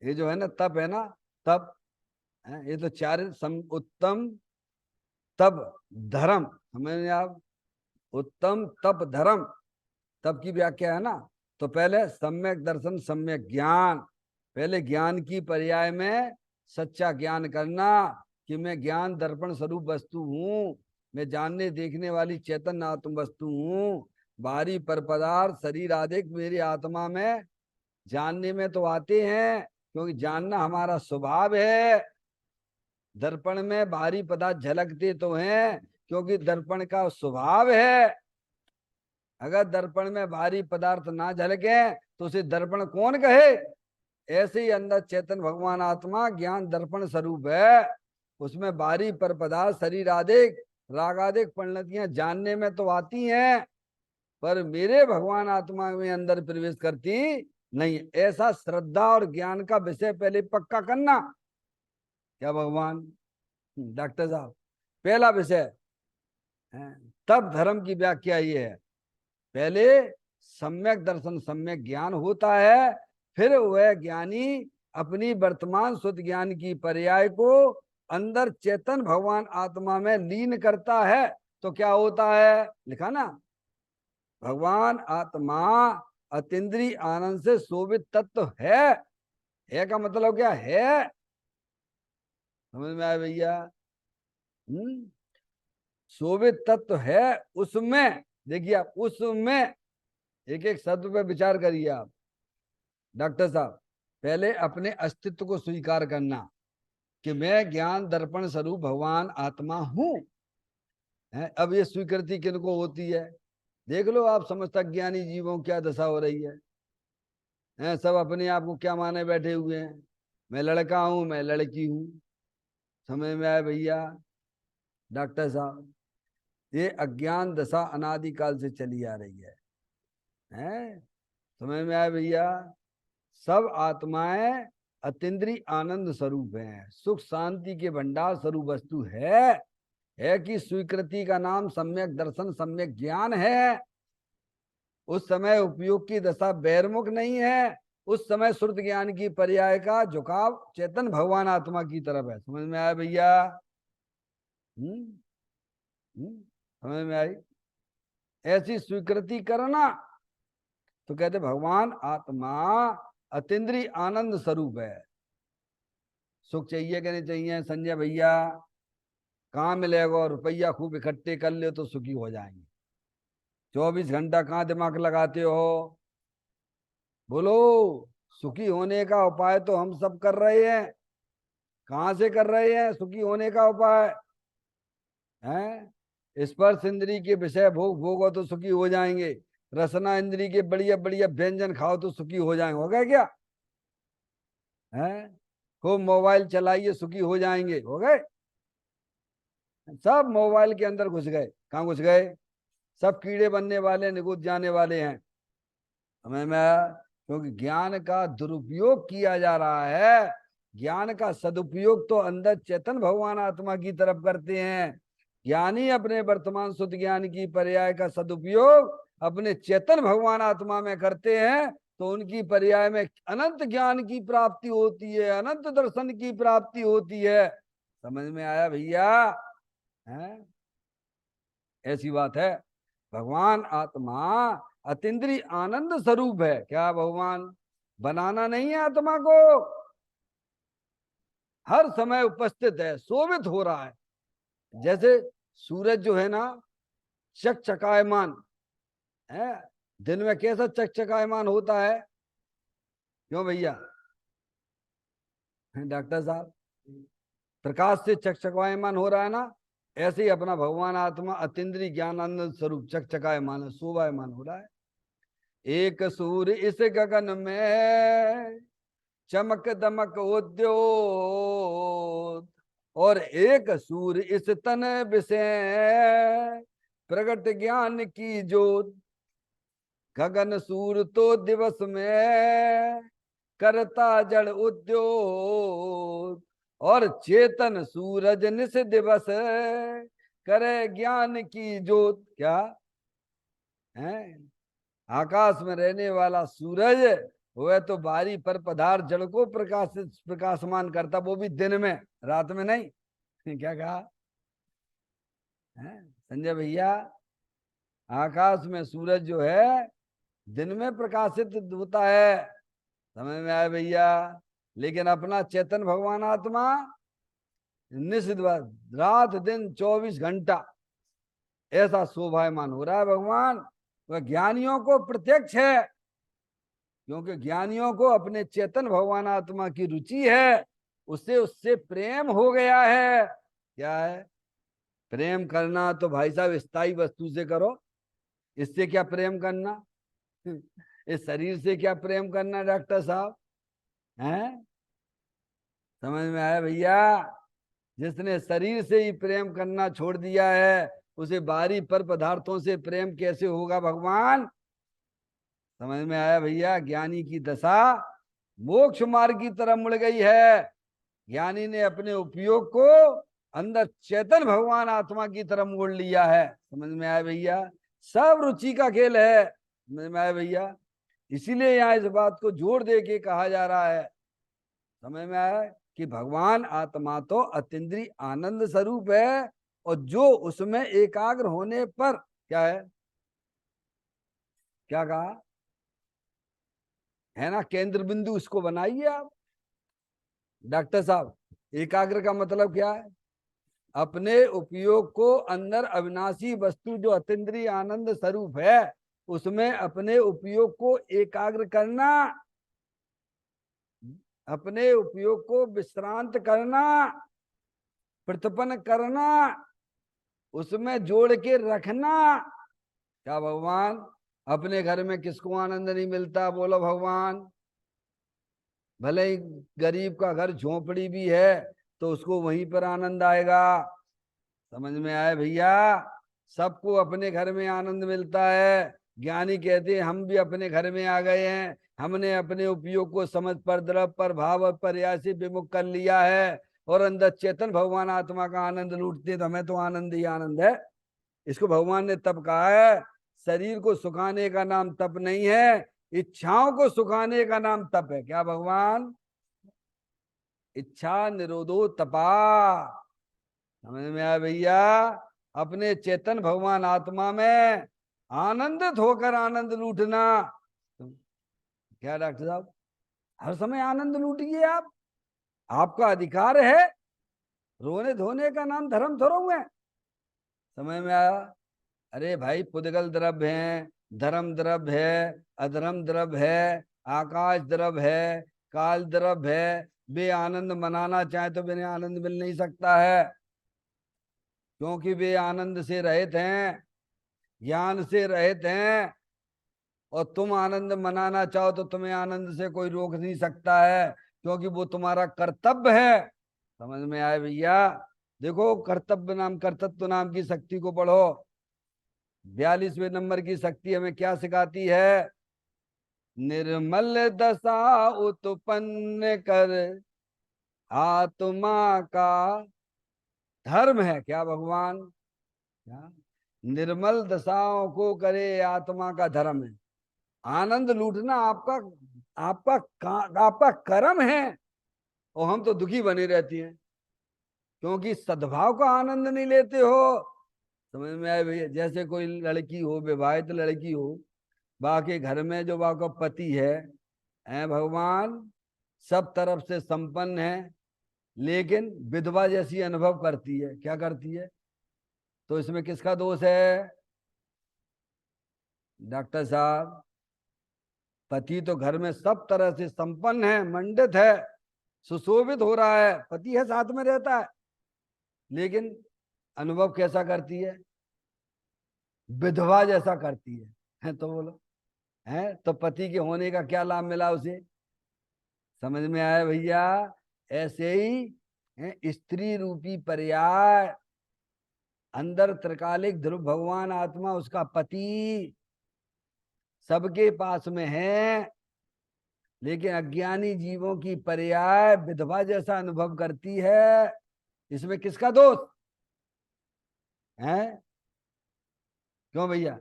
ये जो है ना तप है ना, तप है, ये तो चारित्र उत्तम तप धर्म। समझ आप? उत्तम तप धर्म, तब की व्याख्या है ना। तो पहले सम्यक दर्शन सम्यक ज्ञान, पहले ज्ञान की पर्याय में सच्चा ज्ञान करना कि मैं ज्ञान दर्पण स्वरूप वस्तु हूँ, मैं जानने देखने वाली चैतन्य आत्म वस्तु हूँ। बाहरी पर पदार्थ शरीर आदि मेरी आत्मा में जानने में तो आते हैं, क्योंकि जानना हमारा स्वभाव है। दर्पण में बाहरी पदार्थ झलकते तो हैं क्योंकि दर्पण का स्वभाव है। अगर दर्पण में बाहरी पदार्थ ना झलके तो उसे दर्पण कौन कहे। ऐसे ही अंदर चेतन भगवान आत्मा ज्ञान दर्पण स्वरूप है, उसमें बाहरी पर पदार्थ शरीर आदिक राग आदिक परिणतियां जानने में तो आती हैं, पर मेरे भगवान आत्मा में अंदर प्रवेश करती नहीं। ऐसा श्रद्धा और ज्ञान का विषय पहले पक्का करना। क्या भगवान डॉक्टर साहब, पहला विषय है। तब धर्म की व्याख्या ये है, पहले सम्यक दर्शन सम्यक ज्ञान होता है, फिर वह ज्ञानी अपनी वर्तमान शुद्ध ज्ञान की पर्याय को अंदर चेतन भगवान आत्मा में लीन करता है। तो क्या होता है, लिखा ना, भगवान आत्मा अतीन्द्रिय आनंद से शोभित तत्व है का मतलब क्या है, समझ में आया भैया। शोभित तत्व है उसमें। देखिए आप उसमें एक एक शब्द पे विचार करिए आप डॉक्टर साहब। पहले अपने अस्तित्व को स्वीकार करना कि मैं ज्ञान दर्पण स्वरूप भगवान आत्मा हूं। अब ये स्वीकृति किनको होती है, देख लो आप समस्त ज्ञानी जीवों क्या दशा हो रही है। सब अपने आप को क्या माने बैठे हुए हैं, मैं लड़का हूं मैं लड़की हूं। समझ में आया भैया डॉक्टर साहब। ये अज्ञान दशा अनादिकाल से चली आ रही है। समझ में आया भैया। सब आत्माएं अतीन्द्रिय आनंद स्वरूप हैं, सुख शांति के भंडार स्वरूप वस्तु है कि स्वीकृति का नाम सम्यक दर्शन सम्यक ज्ञान है। उस समय उपयोग की दशा बैरमुख नहीं है, उस समय श्रुत ज्ञान की पर्याय का झुकाव चेतन भगवान आत्मा की तरफ है। समझ में आया भैया। समझ में आई। ऐसी स्वीकृति करना तो कहते भगवान आत्मा अतीन्द्रिय आनंद स्वरूप है। सुख चाहिए कि नहीं चाहिए संजय भैया, कहाँ मिलेगा, रुपया खूब इकट्ठे कर ले तो सुखी हो जाएंगे। 24 घंटा कहाँ दिमाग लगाते हो, बोलो। सुखी होने का उपाय तो हम सब कर रहे हैं, कहाँ से कर रहे हैं सुखी होने का उपाय है। स्पर्श इंद्री के विषय भोग भोगो तो सुखी हो जाएंगे, रसना इंद्री के बढ़िया बढ़िया व्यंजन खाओ तो सुखी हो जाएंगे, हो गए क्या है। खूब मोबाइल चलाइए सुखी हो जाएंगे, हो गए। सब मोबाइल के अंदर घुस गए, कहाँ घुस गए, सब कीड़े बनने वाले निकुत जाने वाले हैं। समझ में आया। क्योंकि ज्ञान का दुरुपयोग किया जा रहा है, ज्ञान का सदुपयोग तो अंदर चेतन भगवान आत्मा की तरफ करते हैं। ज्ञानी अपने वर्तमान शुद्ध ज्ञान की पर्याय का सदुपयोग अपने चेतन भगवान आत्मा में करते हैं, तो उनकी पर्याय में अनंत ज्ञान की प्राप्ति होती है, अनंत दर्शन की प्राप्ति होती है। समझ में आया भैया है। ऐसी बात है। भगवान आत्मा अतीन्द्रिय आनंद स्वरूप है। क्या भगवान बनाना नहीं है आत्मा को, हर समय उपस्थित है, शोभित हो रहा है। जैसे सूरज जो है ना चकचकायमान है, दिन में कैसा चकचकायमान होता है, क्यों भैया डॉक्टर साहब, प्रकाश से चकचकायमान हो रहा है ना। ऐसे ही अपना भगवान आत्मा अतीन्द्रिय ज्ञानानंद स्वरूप चकचकायमान शोभायमान हो रहा है। एक सूर्य इस गगन में चमक दमक उद्योत, और एक सूर्य इस तन विषय प्रगट ज्ञान की ज्योत। गगन सूर्य तो दिवस में करता जड़ उद्योग, और चेतन सूरज निस दिवस करे ज्ञान की ज्योत। क्या है, आकाश में रहने वाला सूरज वह तो बाहरी पर पदार्थ जड़ को प्रकाशित प्रकाशमान करता, वो भी दिन में, रात में नहीं। क्या कहा है संजय भैया, आकाश में सूरज जो है दिन में प्रकाशित होता है, समझ में आया भैया। लेकिन अपना चेतन भगवान आत्मा निश्चित रात दिन 24 घंटा ऐसा शोभायमान हो रहा है भगवान। वह ज्ञानियों को प्रत्यक्ष है, क्योंकि ज्ञानियों को अपने चेतन भगवान आत्मा की रुचि है, उससे उससे प्रेम हो गया है। क्या है प्रेम करना? तो भाई साहब स्थायी वस्तु से करो। इससे क्या प्रेम करना? इस शरीर से क्या प्रेम करना डॉक्टर साहब? हैं? समझ में आया भैया? जिसने शरीर से ही प्रेम करना छोड़ दिया है, उसे बाहरी पर पदार्थों से प्रेम कैसे होगा भगवान? समझ में आया भैया? ज्ञानी की दशा मोक्ष मार्ग की तरफ मुड़ गई है। ज्ञानी ने अपने उपयोग को अंदर चेतन भगवान आत्मा की तरफ मोड़ लिया है। समझ में आया भैया? सब रुचि का खेल है। समझ में आया भैया? इसीलिए यहाँ इस बात को जोर दे के कहा जा रहा है, समझ में आया, कि भगवान आत्मा तो अतीन्द्रिय आनंद स्वरूप है, और जो उसमें एकाग्र होने पर क्या है, क्या कहा है ना, केंद्र बिंदु उसको बनाइए आप डॉक्टर साहब। एकाग्र का मतलब क्या है? अपने उपयोग को अंदर अविनाशी वस्तु जो अतीन्द्रिय आनंद स्वरूप है, उसमें अपने उपयोग को एकाग्र करना, अपने उपयोग को विश्रांत करना, प्रतिपन्न करना, उसमें जोड़ के रखना। क्या भगवान अपने घर में किसको आनंद नहीं मिलता? बोलो भगवान। भले ही गरीब का घर झोपड़ी भी है तो उसको वहीं पर आनंद आएगा। समझ में आए भैया? सबको अपने घर में आनंद मिलता है। ज्ञानी कहते हैं हम भी अपने घर में आ गए हैं, हमने अपने उपयोग को समझ पर द्रव पर भाव और पर्याय से विमुख कर लिया है, और अंदर चेतन भगवान आत्मा का आनंद लूटते, तो हमें तो आनंद ही आनंद है। इसको भगवान ने तप कहा है। शरीर को सुखाने का नाम तप नहीं है, इच्छाओं को सुखाने का नाम तप है। क्या भगवान? इच्छा निरोधो तपा। समझ में आया भैया? अपने चेतन भगवान आत्मा में आनंदित होकर आनंद लूटना। क्या डॉक्टर साहब हर समय आनंद लूटिए आप, आपका अधिकार है। रोने धोने का नाम धर्म थोड़ा है। समझ में आया? अरे भाई पुद्गल द्रव्य है, धर्म द्रव्य है, अधर्म द्रव्य है, आकाश द्रव्य है, काल द्रव्य है। वे आनंद मनाना चाहे तो बिना आनंद मिल नहीं सकता है, क्योंकि वे आनंद से रहित हैं, ज्ञान से रहित हैं। और तुम आनंद मनाना चाहो तो तुम्हें आनंद से कोई रोक नहीं सकता है, क्योंकि वो तुम्हारा कर्तव्य है। समझ में आए भैया? देखो कर्तव्य नाम, कर्तव्य नाम की शक्ति को पढ़ो। 42वें नंबर की शक्ति हमें क्या सिखाती है? निर्मल दशा उत्पन्न कर आत्मा का धर्म है। क्या भगवान? क्या निर्मल दशाओं को करे आत्मा का धर्म है। आनंद लूटना आपका आपका आपका कर्म है, और हम तो दुखी बने रहती हैं क्योंकि सद्भाव का आनंद नहीं लेते हो। समझ में आए भैया? जैसे कोई लड़की हो, विवाहित लड़की हो, बाकी घर में जो बाका पति है भगवान सब तरफ से संपन्न है, लेकिन विधवा जैसी अनुभव करती है। क्या करती है? तो इसमें किसका दोष है डॉक्टर साहब? पति तो घर में सब तरह से संपन्न है, मंडित है, सुशोभित हो रहा है, पति है साथ में रहता है, लेकिन अनुभव कैसा करती है? विधवा जैसा करती है तो बोलो है तो पति के होने का क्या लाभ मिला उसे? समझ में आया भैया? ऐसे ही स्त्री रूपी पर्याय, अंदर त्रिकालिक ध्रुव भगवान आत्मा उसका पति सबके पास में है, लेकिन अज्ञानी जीवों की पर्याय विधवा जैसा अनुभव करती है। इसमें किसका दोष है? क्यों भैया?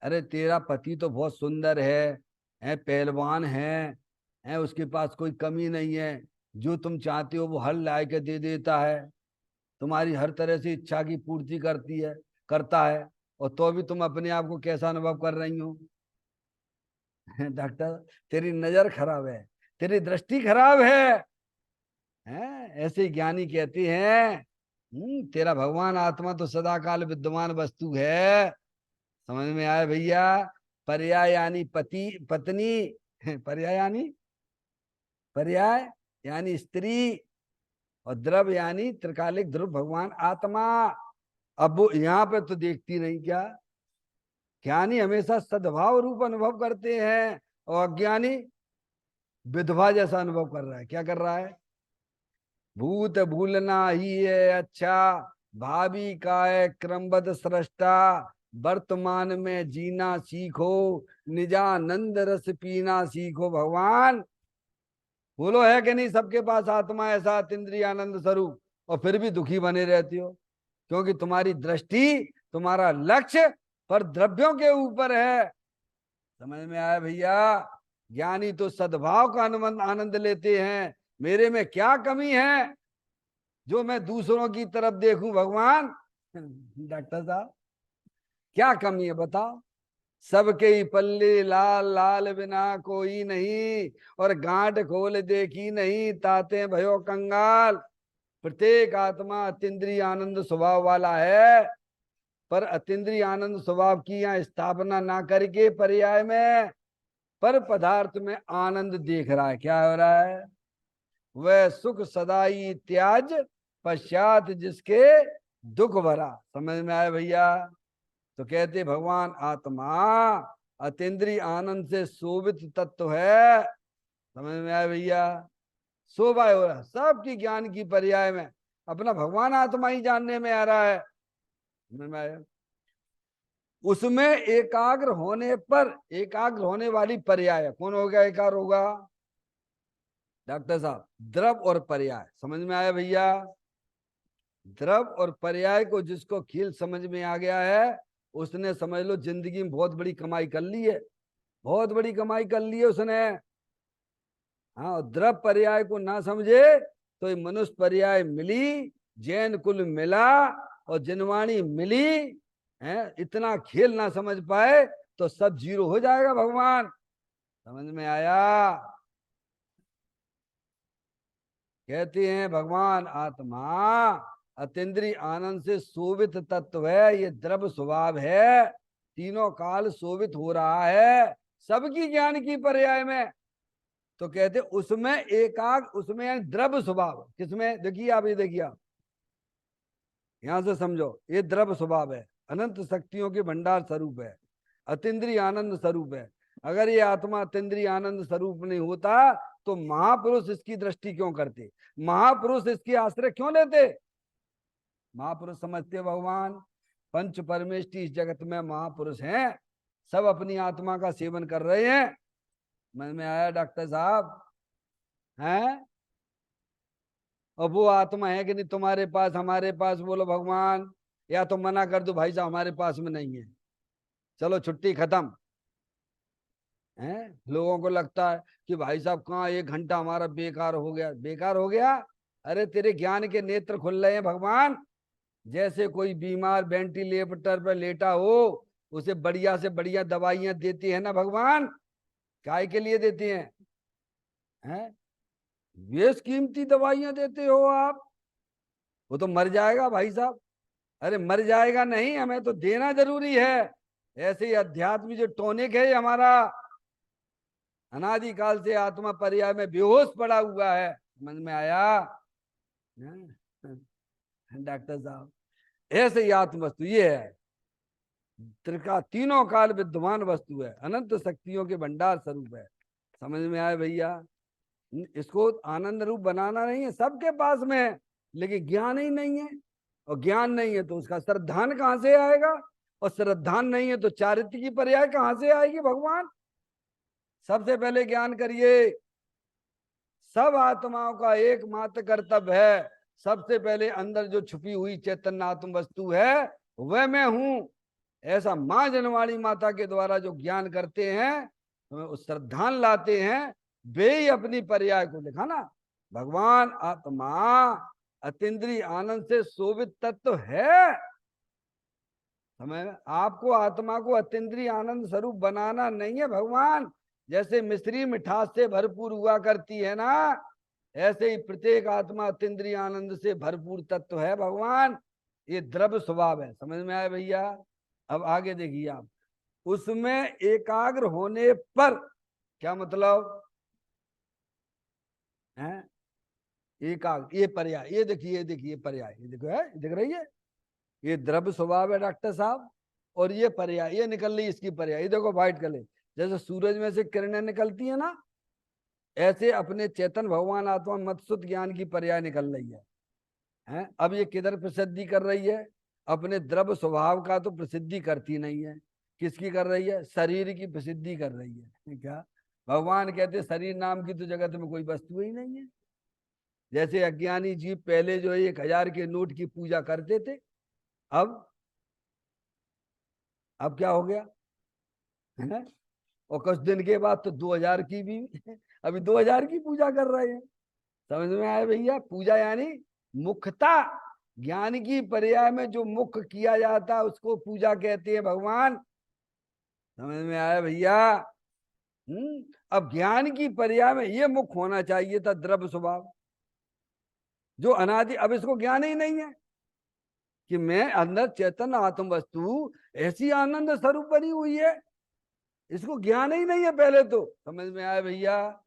अरे तेरा पति तो बहुत सुंदर है पहलवान है उसके पास कोई कमी नहीं है, जो तुम चाहते हो वो हल ला के दे देता है, तुम्हारी हर तरह से इच्छा की पूर्ति करता है, और तो भी तुम अपने आप को कैसा अनुभव कर रही हो? डॉक्टर तेरी नजर खराब है, तेरी दृष्टि खराब है? ऐसे ज्ञानी कहते हैं तेरा भगवान आत्मा तो सदा काल विद्यमान वस्तु है। समझ में आया भैया? पर्याय यानी पति पत्नी, पर्याय यानी स्त्री, और द्रव यानी त्रिकालिक ध्रुव भगवान आत्मा। अब वो यहाँ पे तो देखती नहीं क्या? ज्ञानी हमेशा सद्भाव रूप अनुभव करते हैं, और अज्ञानी विधवा जैसा अनुभव कर रहा है। क्या कर रहा है? भूत भूलना ही है अच्छा, भावी का है क्रमबद्ध सृष्टा, वर्तमान में जीना सीखो, निजानंद रस पीना सीखो। भगवान बोलो है कि नहीं सबके पास आत्मा ऐसा अतीन्द्रिय आनंद स्वरूप, और फिर भी दुखी बने रहती हो? क्योंकि तुम्हारी दृष्टि, तुम्हारा लक्ष्य पर द्रव्यों के ऊपर है। समझ में आया भैया? ज्ञानी तो सद्भाव का आनंद लेते हैं। मेरे में क्या कमी है जो मैं दूसरों की तरफ देखूं भगवान? डॉक्टर साहब क्या कमी है बताओ? सबके ही पल्ले लाल लाल बिना कोई नहीं, और गांठ खोल देखी नहीं ताते भयो कंगाल। प्रत्येक आत्मा अतीन्द्रिय आनंद स्वभाव वाला है, पर अतीन्द्रिय आनंद स्वभाव की यहाँ स्थापना ना करके पर्याय में पर पदार्थ में आनंद देख रहा है। क्या हो रहा है? वह सुख सदाई त्याज पश्चात जिसके दुख भरा। समझ में आया भैया? तो कहते भगवान आत्मा अतीन्द्रिय आनंद से शोभित तत्व है। समझ में आया भैया? शोभा हो रहा सबकी ज्ञान की पर्याय में अपना भगवान आत्मा ही जानने में आ रहा है। समझ में आया? उसमें एकाग्र होने पर, एकाग्र होने वाली पर्याय कौन हो गया? एकाग्र होगा डॉक्टर साहब द्रव और पर्याय। समझ में आया भैया? द्रव और पर्याय को जिसको खेल समझ में आ गया है, उसने समझ लो जिंदगी में बहुत बड़ी कमाई कर ली है, बहुत बड़ी कमाई कर ली है उसने। हाँ, द्रव पर्याय को ना समझे तो ये मनुष्य पर्याय मिली, जैन कुल मिला और जिनवाणी मिली है, इतना खेल ना समझ पाए तो सब जीरो हो जाएगा भगवान। समझ में आया? कहते हैं भगवान आत्मा अतीन्द्रिय आनंद से शोभित तत्व है, ये द्रव स्वभाव है, तीनों काल शोभित हो रहा है सबकी ज्ञान की पर्याय में। तो कहते उसमें उसमें द्रव स्वभाव। किसमें? देखिए आप, ये देखिए आप यहां से समझो, ये द्रव स्वभाव है, अनंत शक्तियों के भंडार स्वरूप है, अतीन्द्रिय आनंद स्वरूप है। अगर ये आत्मा अतीन्द्रिय आनंद स्वरूप नहीं होता तो महापुरुष इसकी दृष्टि क्यों करते? महापुरुष इसके आश्रय क्यों लेते? महापुरुष समझते भगवान पंच परमेष्टि इस जगत में महापुरुष हैं, सब अपनी आत्मा का सेवन कर रहे हैं। मन में आया डॉक्टर साहब? हैं? और वो आत्मा है कि नहीं तुम्हारे पास, हमारे पास? बोलो भगवान। या तो मना कर दो भाई साहब हमारे पास में नहीं है, चलो छुट्टी खत्म। है लोगों को लगता है कि भाई साहब कहाँ 1 घंटा हमारा बेकार हो गया। बेकार हो गया? अरे तेरे ज्ञान के नेत्र खुल रहे हैं भगवान। जैसे कोई बीमार वेंटिलेटर पर लेटा हो, उसे बढ़िया से बढ़िया दवाइयां देती है ना भगवान। काय के लिए देती हैं? बेशकीमती दवाइयां देते हो आप। वो तो मर जाएगा भाई साहब। अरे मर जाएगा नहीं, हमें तो देना जरूरी है। ऐसे ही अध्यात्म जो टॉनिक है हमारा अनादिकाल से आत्मा पर्याय में बेहोश पड़ा हुआ है। समझ में आया डॉक्टर साहब? ऐसे ही आत्म वस्तु ये है, त्रिका तीनों काल विद्यमान वस्तु है, अनंत शक्तियों के भंडार स्वरूप है। समझ में आया भैया? इसको आनंद रूप बनाना नहीं है, सबके पास में है, लेकिन ज्ञान ही नहीं है। और ज्ञान नहीं है तो उसका श्रद्धान कहां से आएगा? और श्रद्धान नहीं है तो चारित्र्य की पर्याय कहां से आएगी भगवान? सबसे पहले ज्ञान करिए। सब आत्माओं का एकमात्र कर्तव्य है, सबसे पहले अंदर जो छुपी हुई चैतन्य आत्म वस्तु है वह मैं हूं, ऐसा मां जनवाणी माता के द्वारा जो ज्ञान करते हैं, तो श्रद्धान लाते हैं, वे ही अपनी पर्याय को लिखा ना। भगवान आत्मा अतीन्द्रिय आनंद से शोभित तत्व है। हमें आपको आत्मा को अतीन्द्रिय आनंद स्वरूप बनाना नहीं है भगवान, जैसे मिश्री मिठास से भरपूर हुआ करती है ना, ऐसे ही प्रत्येक आत्मा अतीन्द्रिय आनंद से भरपूर तत्व है भगवान। ये द्रव्य स्वभाव है। समझ में आया भैया? अब आगे देखिए आप, उसमें एकाग्र होने पर क्या मतलब है? एकाग्र, ये पर्याय, ये देखिए, ये देखिए पर्याय, ये देखो है, दिख रही है, ये द्रव्य स्वभाव है डॉक्टर साहब, और ये पर्याय, ये निकल रही इसकी पर्याय, ये देखो व्हाइट कलर, जैसे सूरज में से किरणें निकलती है ना, ऐसे अपने चेतन भगवान आत्मा मत्सुत ज्ञान की पर्याय निकल रही है? अब ये किधर प्रसिद्धि कर रही है? अपने द्रव्य स्वभाव का तो प्रसिद्धि करती नहीं है, किसकी कर रही है? शरीर की प्रसिद्धि कर रही है। क्या भगवान कहते शरीर नाम की तो जगत में कोई वस्तु ही नहीं है। जैसे अज्ञानी जीव पहले जो है 1000 के नोट की पूजा करते थे, अब क्या हो गया है? और कुछ दिन के बाद तो 2000 की भी अभी 2000 की पूजा कर रहे हैं। समझ में आया भैया? पूजा यानी मुख्यता ज्ञान की पर्याय में जो मुख्य किया जाता है उसको पूजा कहते हैं भगवान। समझ में आया भैया? अब ज्ञान की पर्याय में ये मुख्य होना चाहिए था द्रव्य स्वभाव, जो अनादि, अब इसको ज्ञान ही नहीं है कि मैं अंदर चेतन आत्म वस्तु ऐसी आनंद स्वरूप बनी हुई है, इसको ज्ञान ही नहीं है पहले तो। समझ में आया भैया?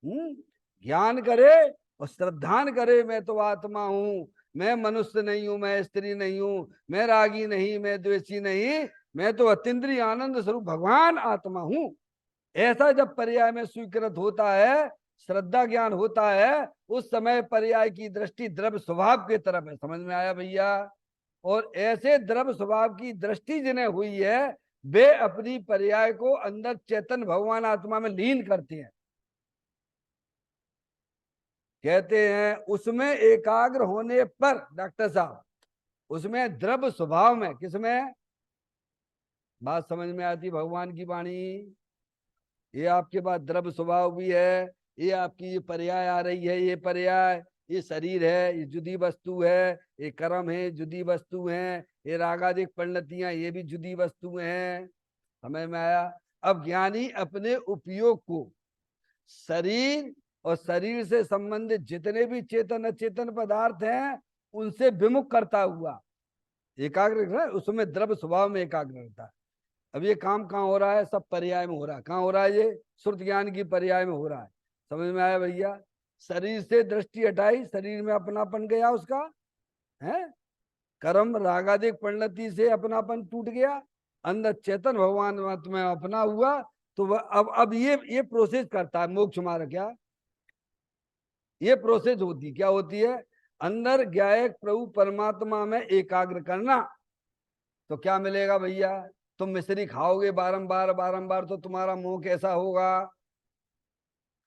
ज्ञान करे और श्रद्धान करे, मैं तो आत्मा हूं, मैं मनुष्य नहीं हूं, मैं स्त्री नहीं हूं, मैं रागी नहीं, मैं द्वेषी नहीं, मैं तो अतीन्द्रिय आनंद स्वरूप भगवान आत्मा हूं। ऐसा जब पर्याय में स्वीकृत होता है, श्रद्धा ज्ञान होता है, उस समय पर्याय की दृष्टि द्रव्य स्वभाव की तरफ है। समझ में आया भैया? और ऐसे द्रव्य स्वभाव की दृष्टि जिन्हें हुई है, वे अपनी पर्याय को अंदर चेतन भगवान आत्मा में लीन करते हैं। कहते हैं उसमें एकाग्र होने पर डॉक्टर साहब, उसमें द्रव्य स्वभाव में, किसमें? बात समझ में आती भगवान की वाणी? ये आपके पास द्रव्य स्वभाव भी है, ये आपकी ये पर्याय आ रही है, ये पर्याय, ये शरीर है, ये जुदी वस्तु है, ये कर्म है, जुदी वस्तु है, ये रागादिक परिणतियां, ये भी जुदी वस्तुएं हैं। समझ में आया? अब ज्ञानी अपने उपयोग को शरीर और शरीर से संबंधित जितने भी चेतन अचेतन पदार्थ हैं उनसे विमुख करता हुआ एकाग्र है, उसमें द्रव्य स्वभाव में एकाग्र रहता है। अब ये काम कहाँ हो रहा है? सब पर्याय में हो रहा है। कहाँ हो रहा है? ये श्रुत ज्ञान की पर्याय में हो रहा है। समझ में आया भैया? शरीर से दृष्टि हटाई, शरीर में अपनापन गया उसका, है कर्म रागादिक परिणति से अपनापन टूट गया, अंदर चेतन भगवान में अपना हुआ, तो वह अब ये प्रोसेस करता है मोक्ष मार्ग। क्या ये प्रोसेस होती, क्या होती है? अंदर गायक प्रभु परमात्मा में एकाग्र करना। तो क्या मिलेगा भैया? तुम मिश्री खाओगे बारंबार बारंबार तो तुम्हारा मुंह कैसा होगा?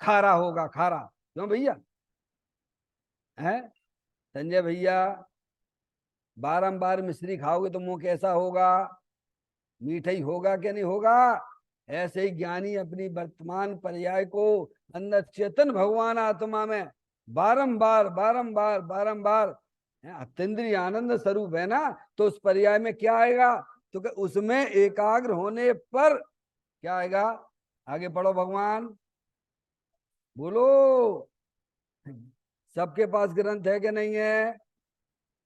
खारा होगा, खारा। क्यों भैया? है संजय भैया, बारंबार मिश्री खाओगे तो मुंह कैसा होगा? मीठा ही होगा क्या नहीं होगा? ऐसे ही ज्ञानी अपनी वर्तमान पर्याय को अंदर चेतन भगवान आत्मा में बारंबार बारंबार बारंबार, अत्यंद्रिय आनंद स्वरूप है ना, तो उस पर्याय में क्या आएगा? तो उसमें एकाग्र होने पर क्या आएगा? आगे पढ़ो भगवान, बोलो। सबके पास ग्रंथ है कि नहीं है?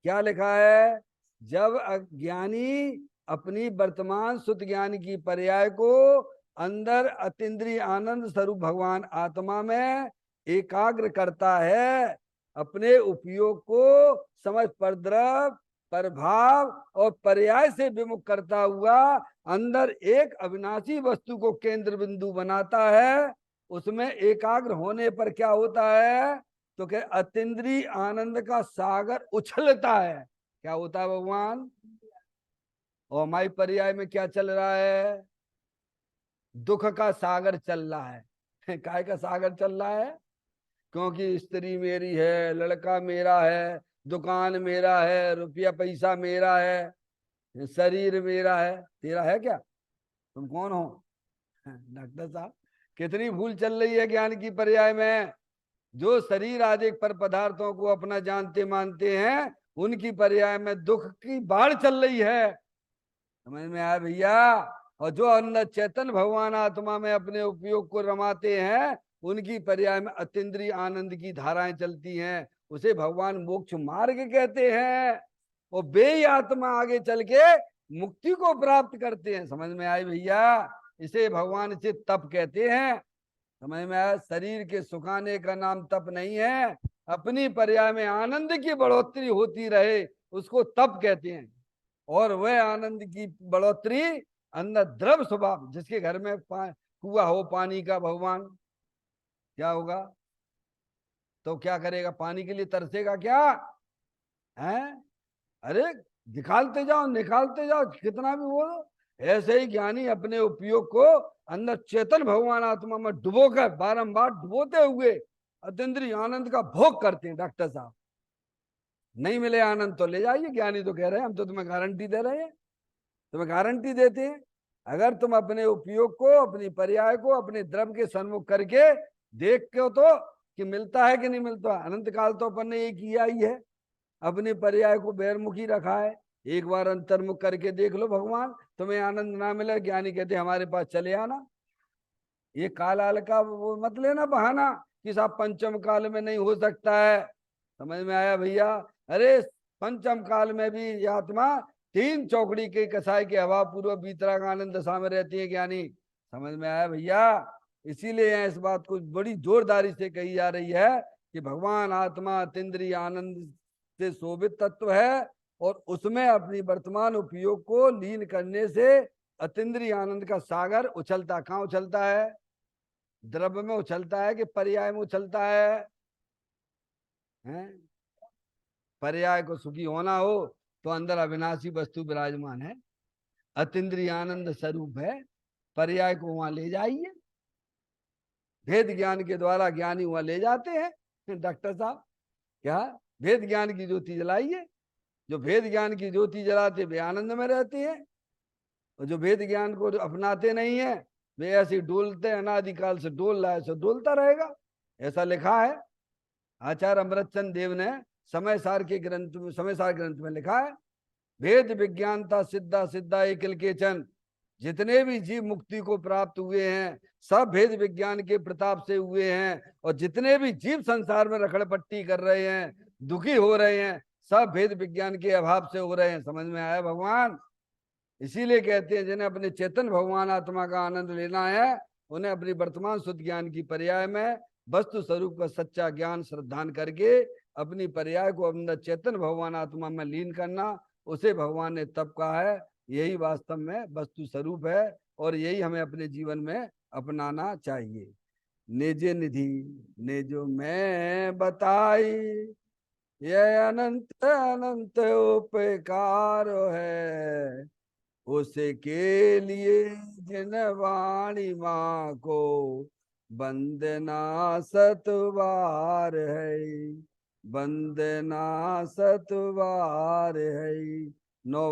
क्या लिखा है? जब अज्ञानी अपनी वर्तमान सुत ज्ञान की पर्याय को अंदर अतीन्द्रिय आनंद स्वरूप भगवान आत्मा में एकाग्र करता है, अपने उपयोग को समझ पर द्रव प्रभाव और पर्याय से विमुख करता हुआ अंदर एक अविनाशी वस्तु को केंद्र बिंदु बनाता है, उसमें एकाग्र होने पर क्या होता है? तो क्या अतीन्द्रिय आनंद का सागर उछलता है। क्या होता है भगवान? और हमारी पर्याय में क्या चल रहा है? दुख का सागर चल रहा है। काय का सागर चल रहा है? क्योंकि स्त्री मेरी है, लड़का मेरा है, दुकान मेरा है, रुपया पैसा मेरा है, शरीर मेरा है। तेरा है क्या? तुम कौन हो? डॉक्टर साहब, कितनी भूल चल रही है ज्ञान की पर्याय में। जो शरीर आदि पर पदार्थों को अपना जानते मानते हैं, उनकी पर्याय में दुख की बाढ़ चल रही है। समझ में आया भैया? और जो अंदर चैतन भगवान आत्मा में अपने उपयोग को रमाते हैं, उनकी पर्याय में अतीन्द्रिय आनंद की धाराएं चलती हैं। उसे भगवान मोक्ष मार्ग कहते हैं। और वे ही आत्मा आगे चल के मुक्ति को प्राप्त करते हैं। समझ में आई भैया? इसे भगवान से तप कहते हैं। समझ में आया? शरीर के सुखाने का नाम तप नहीं है, अपनी पर्याय में आनंद की बढ़ोतरी होती रहे उसको तप कहते हैं। और वह आनंद की बढ़ोतरी अंदर द्रव स्वभाव, जिसके घर में कुआ हो पानी का, भगवान क्या होगा? तो क्या करेगा? पानी के लिए तरसेगा क्या है? अरे निकालते जाओ निकालते जाओ, कितना भी वो। ऐसे ही ज्ञानी अपने उपयोग को अंदर चेतन भगवान आत्मा में डुबोकर बारंबार डुबोते हुए अतीन्द्रिय आनंद का भोग करते हैं। डॉक्टर साहब, नहीं मिले आनंद तो ले जाइए, ज्ञानी तो कह रहे हैं, हम तो तुम्हें गारंटी दे रहे हैं, तुम्हें गारंटी देते हैं। अगर तुम अपने उपयोग को, अपनी पर्याय को अपने द्रव के सन्मुख करके देख के तो कि मिलता है कि नहीं मिलता। अनंत काल तो अपन ने ये किया ही है, अपने पर्याय को बैरमुखी रखा है। एक बार अंतर्मुख करके देख लो भगवान, तुम्हें आनंद ना मिले, ज्ञानी कहते हमारे पास चले आना। ये काल आल का वो मत लेना बहाना कि साहब पंचम काल में नहीं हो सकता है। समझ में आया भैया? अरे पंचम काल में भी ये आत्मा तीन चौकड़ी के कसाई के हवा पूर्व बीतराग आनंद दशा में रहती है ज्ञानी। समझ में आया भैया? इसीलिए इस बात को बड़ी जोरदारी से कही जा रही है कि भगवान आत्मा अतीन्द्रिय आनंद से शोभित तत्व है, और उसमें अपनी वर्तमान उपयोग को लीन करने से अतीन्द्रिय आनंद का सागर उछलता। कहाँ उछलता है? द्रव्य में उछलता है कि पर्याय में उछलता है? हैं? पर्याय को सुखी होना हो तो अंदर अविनाशी वस्तु विराजमान है, अतीन्द्रिय आनंद स्वरूप है। पर्याय को वहां ले जाइए, भेद ज्ञान के द्वारा ज्ञानी वहां ले जाते हैं। डॉक्टर साहब, क्या भेद ज्ञान की ज्योति जलाइए। जो भेद ज्ञान की ज्योति जलाते वे आनंद में रहते हैं, और जो भेद ज्ञान को अपनाते नहीं है वे ऐसे डोलते, अनादिकाल से डोल रहा है सो डोलता रहेगा। ऐसा लिखा है आचार्य अमृतचंद देव ने समय सार के ग्रंथ में, समय सार ग्रंथ में लिखा है, भेद विज्ञानता सिद्धा सिद्धा एकल के चंद। जितने भी जीव मुक्ति को प्राप्त हुए हैं सब भेद विज्ञान के प्रताप से हुए हैं, और जितने भी जीव संसार में रखड़पट्टी कर रहे हैं, दुखी हो रहे हैं, सब भेद विज्ञान के अभाव से हो रहे हैं। समझ में आया भगवान? इसीलिए कहते हैं जिन्हें अपने चेतन भगवान आत्मा का आनंद लेना है, उन्हें अपनी वर्तमान शुद्ध ज्ञान की पर्याय में वस्तु स्वरूप का सच्चा ज्ञान श्रद्धान करके अपनी पर्याय को अंदर चेतन भगवान आत्मा में लीन करना, उसे भगवान ने तप कहा है। यही वास्तव में वस्तु स्वरूप है, और यही हमें अपने जीवन में अपनाना चाहिए। निज निधि ने जो मैं बताई, यह अनंत अनंत उपकार है, उसके लिए जिन वाणी माँ को वंदना सतवार है, वंदना सतवार है। नौ